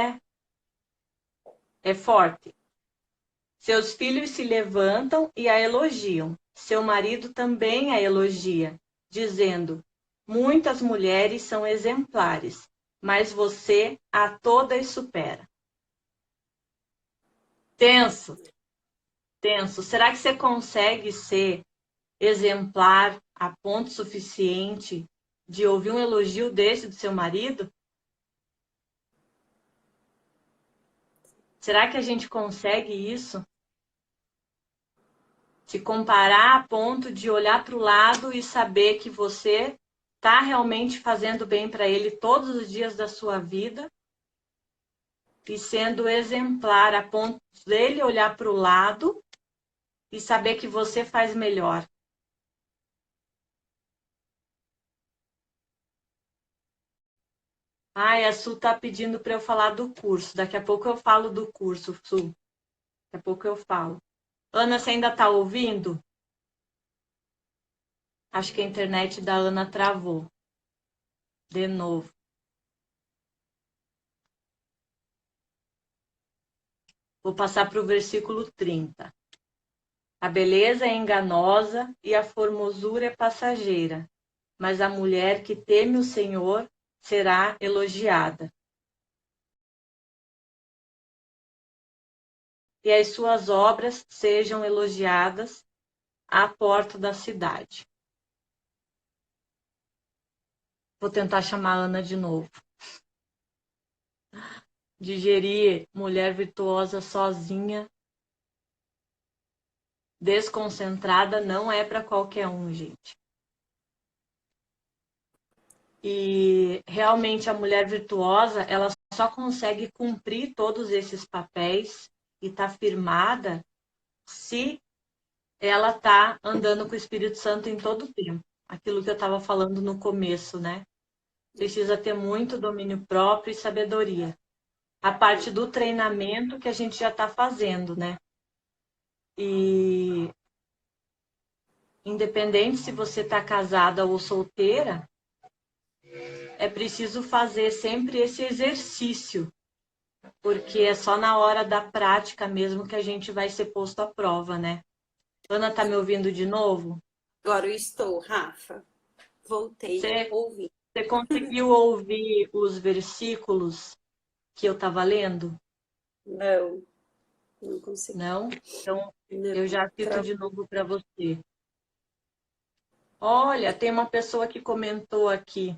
é forte. Seus filhos se levantam e a elogiam. Seu marido também a elogia, dizendo: muitas mulheres são exemplares, mas você a todas supera. Tenso, tenso. Será que você consegue ser exemplar a ponto suficiente de ouvir um elogio desse do seu marido? Será que a gente consegue isso? Se comparar a ponto de olhar para o lado e saber que você está realmente fazendo bem para ele todos os dias da sua vida e sendo exemplar a ponto dele olhar para o lado e saber que você faz melhor. Ai, a Su tá pedindo para eu falar do curso. Daqui a pouco eu falo do curso, Su. Daqui a pouco eu falo. Ana, você ainda tá ouvindo? Acho que a internet da Ana travou. De novo. Vou passar para o versículo 30. A beleza é enganosa e a formosura é passageira, mas a mulher que teme o Senhor será elogiada. E as suas obras sejam elogiadas à porta da cidade. Vou tentar chamar a Ana de novo. Digerir mulher virtuosa sozinha, desconcentrada, não é para qualquer um, gente. E realmente a mulher virtuosa, ela só consegue cumprir todos esses papéis e tá firmada se ela tá andando com o Espírito Santo em todo o tempo. Aquilo que eu estava falando no começo, né? Precisa ter muito domínio próprio e sabedoria. A parte do treinamento que a gente já está fazendo, né? E independente se você está casada ou solteira, é preciso fazer sempre esse exercício, porque é só na hora da prática mesmo que a gente vai ser posto à prova, né? Ana, tá me ouvindo de novo? Agora eu estou, Rafa. Voltei a Você, ouvir. você conseguiu ouvir os versículos que eu estava lendo? Não, não consegui. Não? Então, Não, eu já cito de novo para você. Olha, tem uma pessoa que comentou aqui.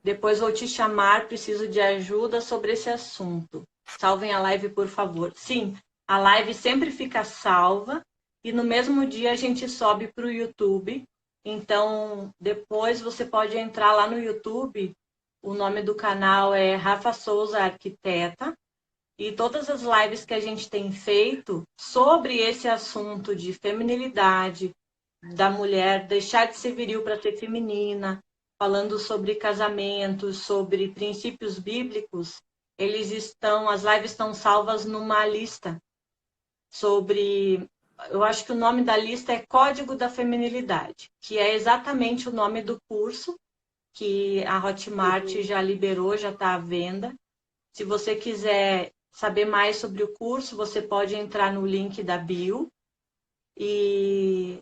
Depois vou te chamar, preciso de ajuda sobre esse assunto. Salvem a live, por favor. Sim, a live sempre fica salva e no mesmo dia a gente sobe para o YouTube. Então, depois você pode entrar lá no YouTube. O nome do canal é Rafa Souza Arquiteta. E todas as lives que a gente tem feito sobre esse assunto de feminilidade, da mulher deixar de ser viril para ser feminina, falando sobre casamento, sobre princípios bíblicos, as lives estão salvas numa lista sobre, eu acho que o nome da lista é Código da Feminilidade, que é exatamente o nome do curso que a Hotmart já liberou, já está à venda. Se você quiser saber mais sobre o curso, você pode entrar no link da bio e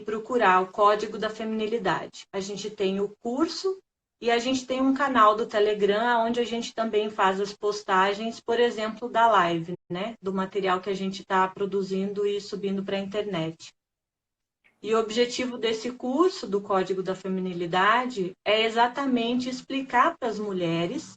procurar o Código da Feminilidade. A gente tem o curso e a gente tem um canal do Telegram, onde a gente também faz as postagens, por exemplo, da live, né? Do material que a gente está produzindo e subindo para a internet. E o objetivo desse curso do Código da Feminilidade é exatamente explicar para as mulheres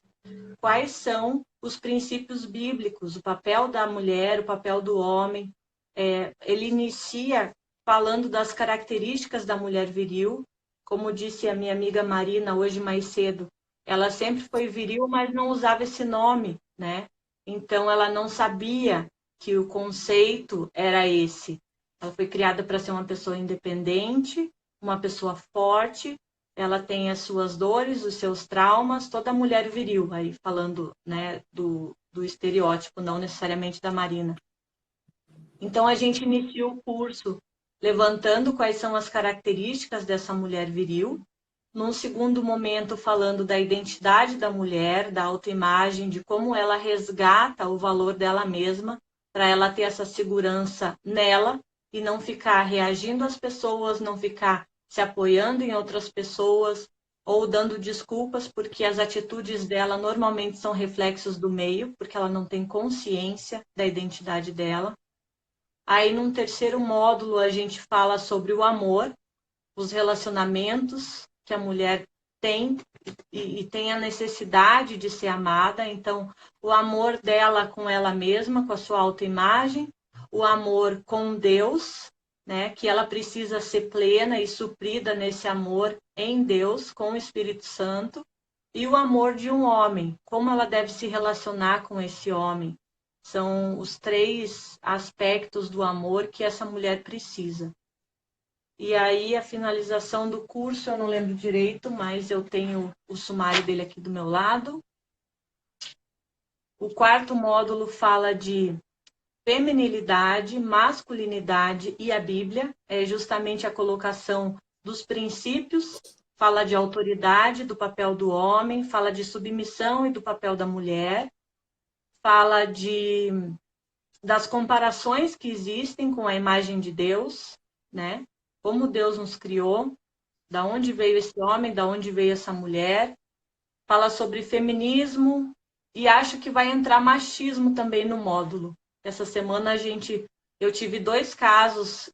quais são os princípios bíblicos, o papel da mulher, o papel do homem. Ele inicia falando das características da mulher viril, como disse a minha amiga Marina hoje mais cedo, ela sempre foi viril, mas não usava esse nome, né? Então ela não sabia que o conceito era esse. Ela foi criada para ser uma pessoa independente, uma pessoa forte, ela tem as suas dores, os seus traumas, toda mulher viril, aí falando, né, do estereótipo, não necessariamente da Marina. Então a gente inicia o curso levantando quais são as características dessa mulher viril, num segundo momento falando da identidade da mulher, da autoimagem, de como ela resgata o valor dela mesma, para ela ter essa segurança nela e não ficar reagindo às pessoas, não ficar se apoiando em outras pessoas ou dando desculpas porque as atitudes dela normalmente são reflexos do meio, porque ela não tem consciência da identidade dela. Aí, num terceiro módulo, a gente fala sobre o amor, os relacionamentos que a mulher tem e tem a necessidade de ser amada. Então, o amor dela com ela mesma, com a sua autoimagem, o amor com Deus, né, que ela precisa ser plena e suprida nesse amor em Deus, com o Espírito Santo, e o amor de um homem, como ela deve se relacionar com esse homem. São os 3 aspectos do amor que essa mulher precisa. E aí, a finalização do curso, eu não lembro direito, mas eu tenho o sumário dele aqui do meu lado. O 4º módulo fala de feminilidade, masculinidade e a Bíblia. É justamente a colocação dos princípios, fala de autoridade, do papel do homem, fala de submissão e do papel da mulher, fala das comparações que existem com a imagem de Deus, né? Como Deus nos criou, da onde veio esse homem, da onde veio essa mulher. Fala sobre feminismo e acho que vai entrar machismo também no módulo. Essa semana eu tive 2 casos,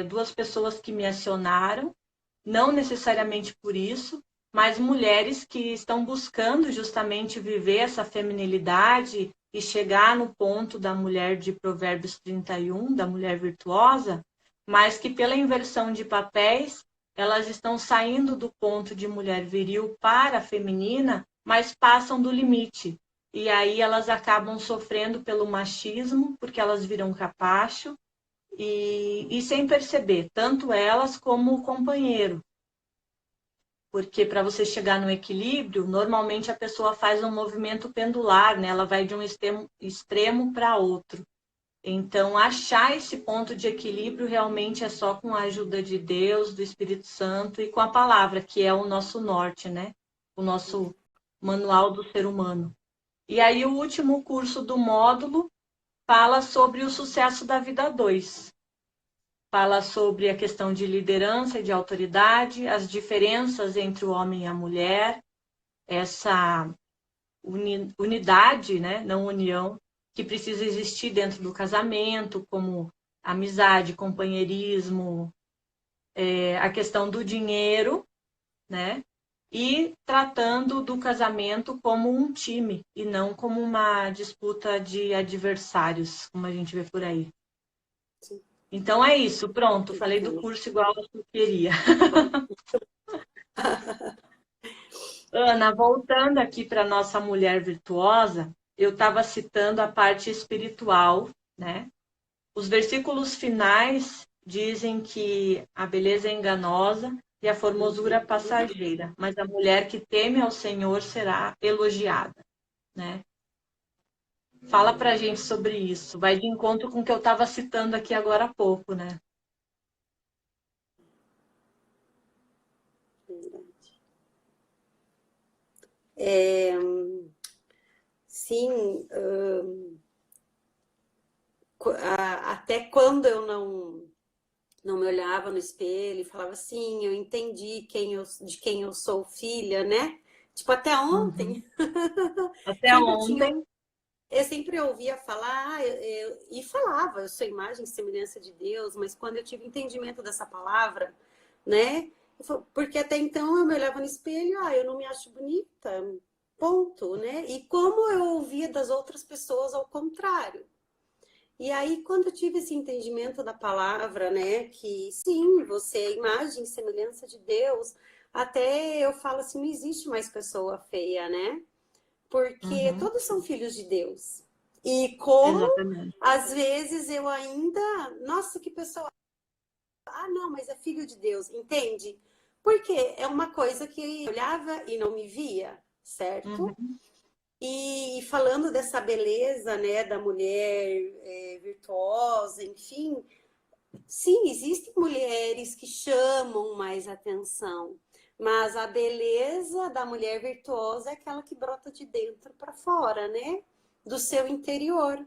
2 pessoas que me acionaram, não necessariamente por isso, mas mulheres que estão buscando justamente viver essa feminilidade e chegar no ponto da mulher de Provérbios 31, da mulher virtuosa, mas que pela inversão de papéis, elas estão saindo do ponto de mulher viril para feminina, mas passam do limite. E aí elas acabam sofrendo pelo machismo, porque elas viram capacho, e sem perceber, tanto elas como o companheiro. Porque para você chegar no equilíbrio, normalmente a pessoa faz um movimento pendular, né? Ela vai de um extremo para outro. Então, achar esse ponto de equilíbrio realmente é só com a ajuda de Deus, do Espírito Santo e com a palavra, que é o nosso norte, né? O nosso manual do ser humano. E aí, o último curso do módulo fala sobre o sucesso da vida 2. Fala sobre a questão de liderança e de autoridade, as diferenças entre o homem e a mulher, essa unidade, né? Não união, que precisa existir dentro do casamento, como amizade, companheirismo, a questão do dinheiro, né? E tratando do casamento como um time e não como uma disputa de adversários, como a gente vê por aí. Sim. Então é isso, pronto, falei do curso igual eu queria. Ana, voltando aqui para a nossa mulher virtuosa, eu estava citando a parte espiritual, né? Os versículos finais dizem que a beleza é enganosa e a formosura passageira, mas a mulher que teme ao Senhor será elogiada, né? Fala pra gente sobre isso. Vai de encontro com o que eu estava citando aqui agora há pouco, né? Sim, até quando eu não me olhava no espelho e falava assim, eu entendi de quem eu sou filha, né? Tipo, até ontem. Até Sempre tinha, ontem. eu sempre ouvia falar, e falava, eu sou imagem e semelhança de Deus, mas quando eu tive entendimento dessa palavra, né? Porque até então eu me olhava no espelho, eu não me acho bonita, ponto, né? E como eu ouvia das outras pessoas ao contrário. E aí, quando eu tive esse entendimento da palavra, né, que sim, você é imagem e semelhança de Deus, até eu falo assim, não existe mais pessoa feia, né? Porque todos são filhos de Deus. E como, Exatamente. às vezes, eu ainda... Nossa, que pessoa... não, mas é filho de Deus, entende? Porque é uma coisa que eu olhava e não me via, certo? E falando dessa beleza, né, da mulher virtuosa, enfim, sim, existem mulheres que chamam mais atenção, mas a beleza da mulher virtuosa é aquela que brota de dentro para fora, né? Do seu interior.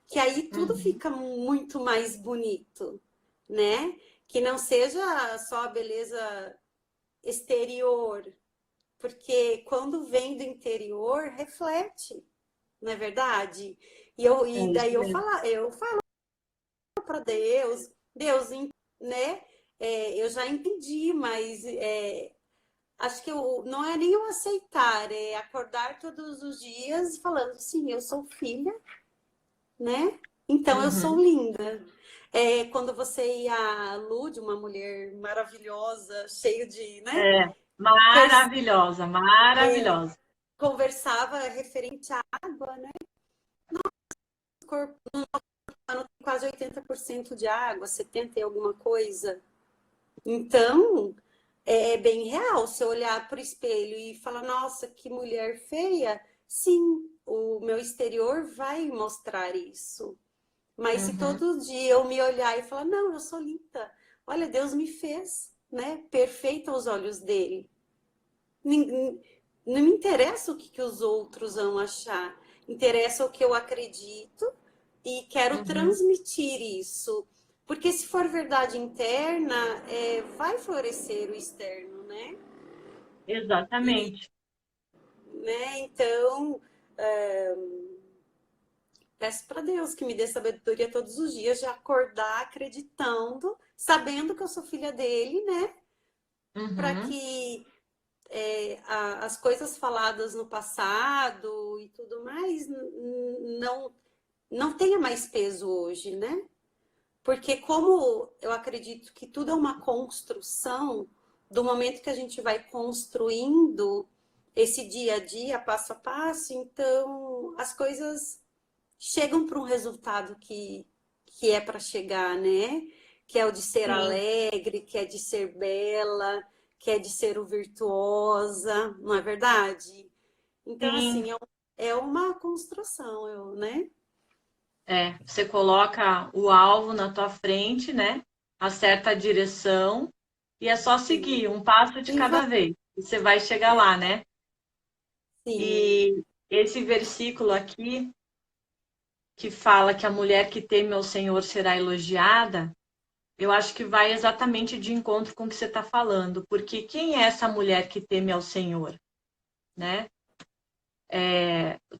Que aí tudo fica muito mais bonito, né? Que não seja só a beleza exterior, porque quando vem do interior, reflete, não é verdade? E daí eu falo para Deus, né? Eu já entendi, mas acho que não é nem o aceitar, é acordar todos os dias falando, sim, eu sou filha, né? Então eu sou Uhum. linda. É, quando você ia à Lud, uma mulher maravilhosa, cheia de, né? É, maravilhosa, maravilhosa. Conversava referente à água, né? O corpo humano tem quase 80% de água, 70% e alguma coisa. Então, é bem real. Se eu olhar para o espelho e falar, nossa, que mulher feia, sim, o meu exterior vai mostrar isso. Mas se Uhum. todo dia eu me olhar e falar, não, eu sou linda, olha, Deus me fez, né? Perfeita aos olhos dele. Não me interessa o que os outros vão achar, interessa o que eu acredito e quero Uhum. transmitir isso. Porque se for verdade interna, vai florescer o externo, né? E, Exatamente. né? Então, é, peço para Deus que me dê sabedoria todos os dias de acordar acreditando, sabendo que eu sou filha dele, né? Para Uhum. que as coisas faladas no passado e tudo mais não, não tenha mais peso hoje, né? Porque como eu acredito que tudo é uma construção, do momento que a gente vai construindo esse dia a dia, passo a passo, então as coisas chegam para um resultado que é para chegar, né? Que é o de ser Sim, alegre, que é de ser bela, que é de ser o virtuosa, não é verdade? Então, sim. assim, é uma construção, né? É, você coloca o alvo na tua frente, né? Acerta a direção e é só Sim. seguir um passo de E vai, cada vez. E você vai chegar lá, né? sim. E esse versículo aqui que fala que a mulher que teme ao Senhor será elogiada, eu acho que vai exatamente de encontro com o que você está falando, porque quem é essa mulher que teme ao Senhor, né?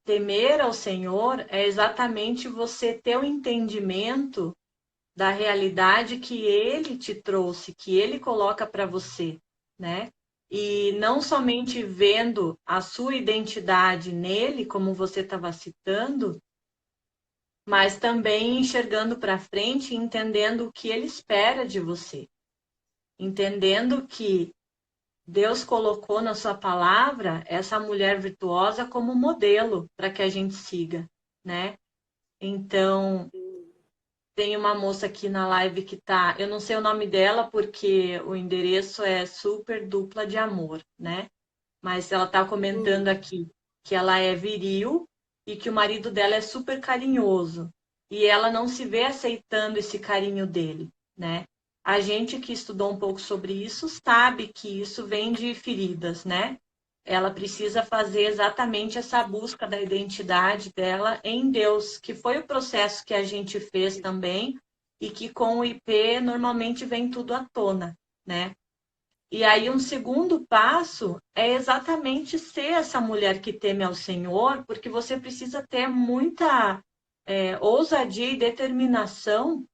Temer ao Senhor é exatamente você ter o entendimento da realidade que Ele te trouxe, que Ele coloca para você, né? E não somente vendo a sua identidade nele, como você estava citando, mas também enxergando para frente e entendendo o que Ele espera de você, entendendo que Deus colocou na sua palavra essa mulher virtuosa como modelo para que a gente siga, né? Então, tem uma moça aqui na live que tá, eu não sei o nome dela porque o endereço é super dupla de amor, né? Mas ela tá comentando Hum. aqui que ela é viril e que o marido dela é super carinhoso e ela não se vê aceitando esse carinho dele, né? A gente que estudou um pouco sobre isso sabe que isso vem de feridas, né? Ela precisa fazer exatamente essa busca da identidade dela em Deus, que foi o processo que a gente fez também e que com o IP normalmente vem tudo à tona, né? E aí um segundo passo é exatamente ser essa mulher que teme ao Senhor, porque você precisa ter muita ousadia e determinação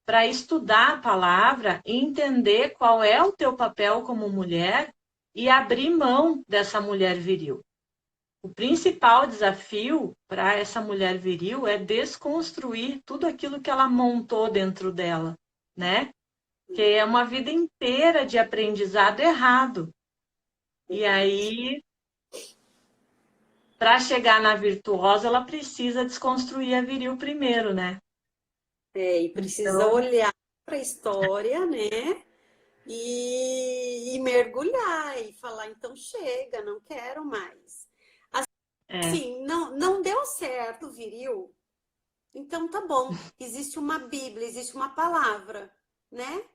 para estudar a palavra e entender qual é o teu papel como mulher e abrir mão dessa mulher viril. O principal desafio para essa mulher viril é desconstruir tudo aquilo que ela montou dentro dela, né? Que é uma vida inteira de aprendizado errado. E aí, para chegar na virtuosa, ela precisa desconstruir a viril primeiro, né? E precisa Então, olhar para a história, né? E mergulhar e falar, então chega, não quero mais. é, Assim, não deu certo, viril. Então tá bom. Existe uma Bíblia, existe uma palavra, né?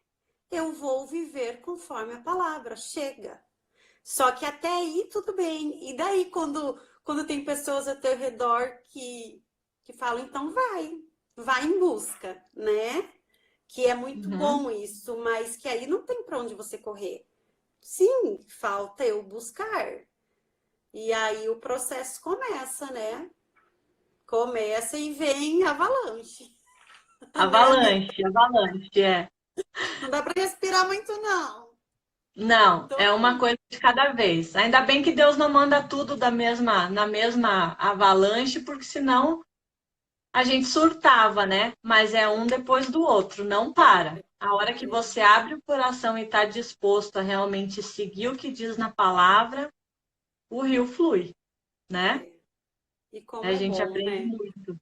Eu vou viver conforme a palavra. Chega. Só que até aí tudo bem. E daí quando tem pessoas ao teu redor que falam, então vai em busca, né? Que é muito uhum, bom isso, mas que aí não tem para onde você correr. Sim, falta eu buscar. E aí o processo começa, né? Começa e vem avalanche, né, amiga? avalanche, avalanche, é. Não dá para respirar muito, não. Não, Tô- é uma coisa de cada vez. Ainda bem que Deus não manda tudo na mesma avalanche, porque senão a gente surtava, né? Mas é um depois do outro, não para. A hora que você abre o coração e está disposto a realmente seguir o que diz na palavra, o rio flui, né? E como A é gente bom, aprende né? muito.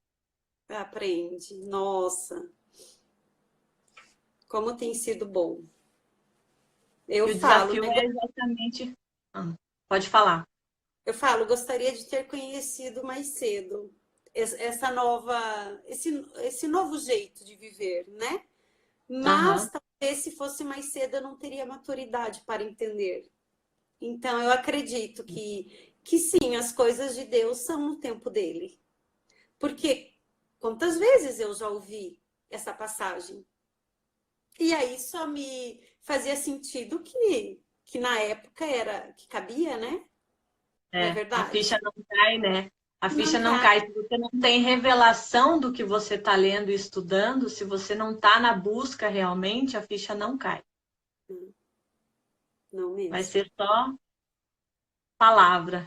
Aprende. Nossa, como tem sido bom. Eu E o falo, desafio né? é exatamente. Ah, pode falar. Eu falo, gostaria de ter conhecido mais cedo essa nova, esse novo jeito de viver, né? Mas Aham. talvez se fosse mais cedo eu não teria maturidade para entender. Então eu acredito que sim, as coisas de Deus são no tempo dele. Porque quantas vezes eu já ouvi essa passagem? E aí só me fazia sentido que na época era que cabia, né? Não é É, a verdade? ficha não cai, né? A ficha Não não cai. cai. Se você não tem revelação do que você está lendo e estudando, se você não está na busca realmente, a ficha não cai. Não Vai mesmo. ser só palavra,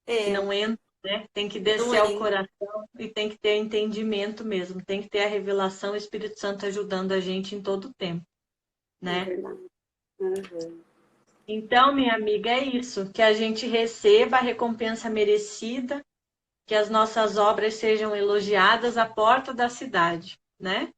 que É, não entra, né? Tem que não descer ao é, coração e tem que ter entendimento mesmo. Tem que ter a revelação, o Espírito Santo ajudando a gente em todo o tempo, é né? verdade. Uhum. Então, minha amiga, é isso. Que a gente receba a recompensa merecida, que as nossas obras sejam elogiadas à porta da cidade, né?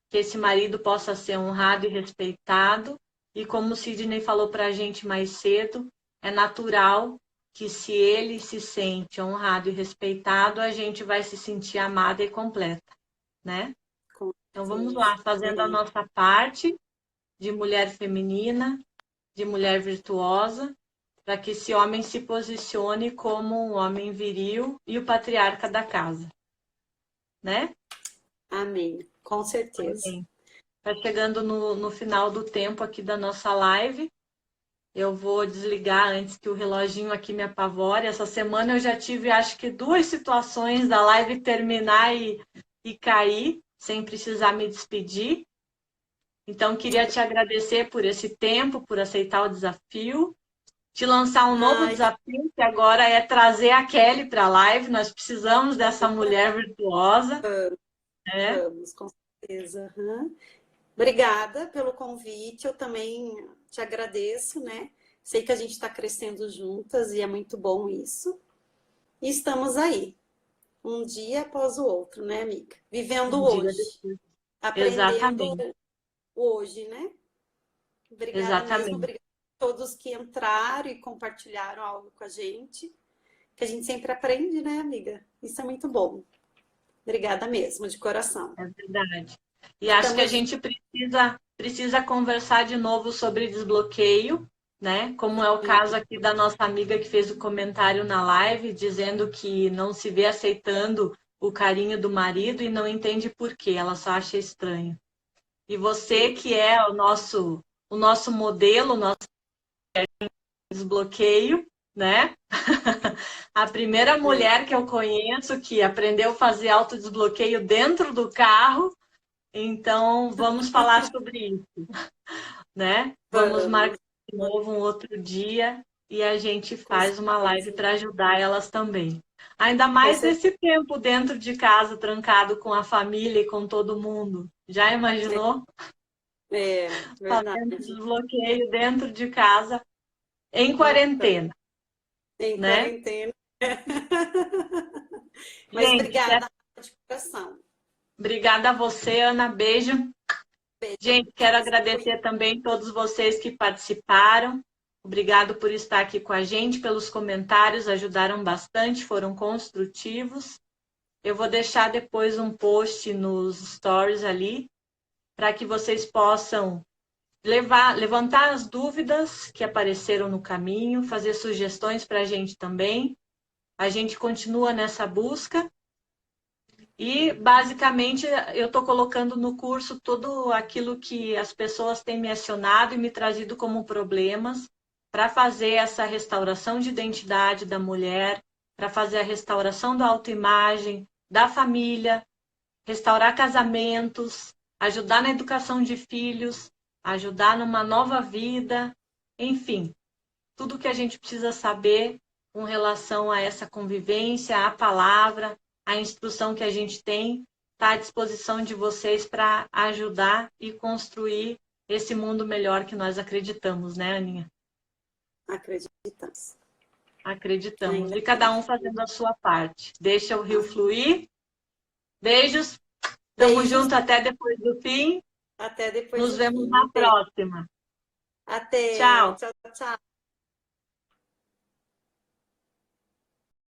Que esse marido possa ser honrado e respeitado. E como o Sidney falou para a gente mais cedo, é natural que se ele se sente honrado e respeitado, a gente vai se sentir amada e completa, né? Com Então vamos certeza. lá, fazendo a Amém. nossa parte de mulher feminina, de mulher virtuosa, para que esse homem se posicione como um homem viril e o patriarca da casa, né? Amém. Com certeza. Amém. Está chegando no final do tempo aqui da nossa live. Eu vou desligar antes que o reloginho aqui me apavore. Essa semana eu já tive, acho que, 2 situações da live terminar e cair, sem precisar me despedir. Então, queria te agradecer por esse tempo, por aceitar o desafio. Te lançar um novo Ai, desafio, que agora é trazer a Kelly para a live. Nós precisamos dessa mulher virtuosa, né? vamos, com certeza. Uhum. Obrigada pelo convite. Eu também te agradeço, né? Sei que a gente está crescendo juntas e é muito bom isso. E estamos aí, um dia após o outro, né, amiga? Vivendo Um dia hoje, depois. aprendendo Exatamente, hoje, né? Obrigada mesmo, exatamente. obrigada a todos que entraram e compartilharam algo com a gente, que a gente sempre aprende, né, amiga? Isso é muito bom. Obrigada mesmo, de coração. É verdade. E acho que a Estamos gente precisa conversar de novo sobre desbloqueio, né? Como é o caso aqui da nossa amiga que fez o comentário na live, dizendo que não se vê aceitando o carinho do marido e não entende por quê, ela só acha estranho. E você que é o nosso modelo, o nosso desbloqueio, né? A primeira mulher que eu conheço que aprendeu a fazer autodesbloqueio dentro do carro. Então, vamos falar sobre isso, né? Vamos marcar vamos, de novo um outro dia e a gente com faz uma live certeza. para ajudar elas também. Ainda Com mais certeza. nesse tempo dentro de casa, trancado com a família e com todo mundo. Já imaginou? É, Fazendo verdade. desbloqueio dentro de casa em Então, quarentena, em né? quarentena. Mas Gente, obrigada de coração. obrigada a você, Ana. Beijo. Beijo Gente, pra quero você. agradecer também todos vocês que participaram. Obrigado por estar aqui com a gente, pelos comentários, ajudaram bastante, foram construtivos. Eu vou deixar depois um post nos stories ali, para que vocês possam levantar as dúvidas que apareceram no caminho, fazer sugestões para a gente também. A gente continua nessa busca. E, basicamente, eu estou colocando no curso tudo aquilo que as pessoas têm me acionado e me trazido como problemas para fazer essa restauração de identidade da mulher, para fazer a restauração da autoimagem, da família, restaurar casamentos, ajudar na educação de filhos, ajudar numa nova vida, enfim, tudo que a gente precisa saber com relação a essa convivência, a palavra, a instrução que a gente tem, está à disposição de vocês para ajudar e construir esse mundo melhor que nós acreditamos, né, Aninha? Acreditamos. Acreditamos. Ainda E cada um fazendo a sua parte. Deixa o rio fluir. Beijos. Tamo Beijos. junto até depois do fim. Até depois Nos do vemos fim. na próxima. Até. Tchau. Tchau, tchau.